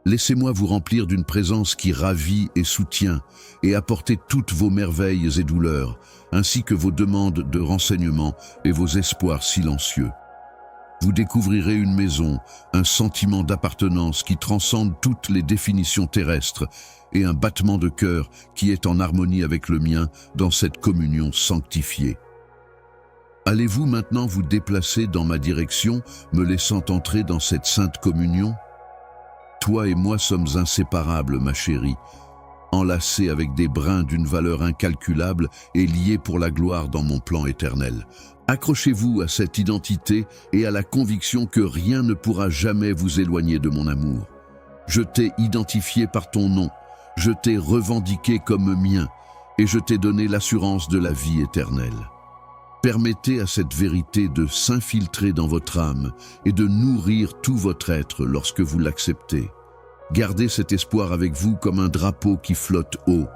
Laissez-moi vous remplir d'une présence qui ravit et soutient et apporter toutes vos merveilles et douleurs, ainsi que vos demandes de renseignements et vos espoirs silencieux. Vous découvrirez une maison, un sentiment d'appartenance qui transcende toutes les définitions terrestres et un battement de cœur qui est en harmonie avec le mien dans cette communion sanctifiée. Allez-vous maintenant vous déplacer dans ma direction, me laissant entrer dans cette sainte communion? Toi et moi sommes inséparables, ma chérie, enlacés avec des brins d'une valeur incalculable et liés pour la gloire dans mon plan éternel. Accrochez-vous à cette identité et à la conviction que rien ne pourra jamais vous éloigner de mon amour. Je t'ai identifié par ton nom, je t'ai revendiqué comme mien et je t'ai donné l'assurance de la vie éternelle. Permettez à cette vérité de s'infiltrer dans votre âme et de nourrir tout votre être lorsque vous l'acceptez. Gardez cet espoir avec vous comme un drapeau qui flotte haut,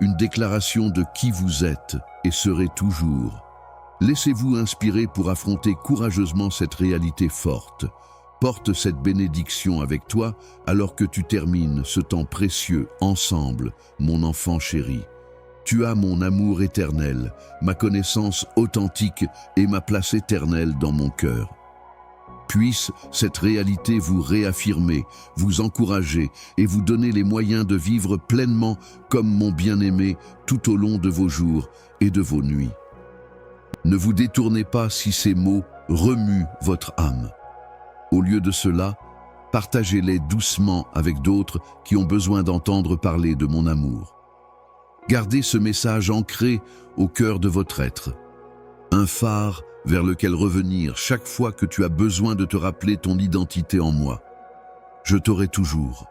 une déclaration de qui vous êtes et serez toujours. Laissez-vous inspirer pour affronter courageusement cette réalité forte. Porte cette bénédiction avec toi alors que tu termines ce temps précieux ensemble, mon enfant chéri. Tu as mon amour éternel, ma connaissance authentique et ma place éternelle dans mon cœur. Puisse cette réalité vous réaffirmer, vous encourager et vous donner les moyens de vivre pleinement comme mon bien-aimé tout au long de vos jours et de vos nuits. Ne vous détournez pas si ces mots remuent votre âme. Au lieu de cela, partagez-les doucement avec d'autres qui ont besoin d'entendre parler de mon amour. Gardez ce message ancré au cœur de votre être. Un phare vers lequel revenir chaque fois que tu as besoin de te rappeler ton identité en moi. Je t'aurai toujours.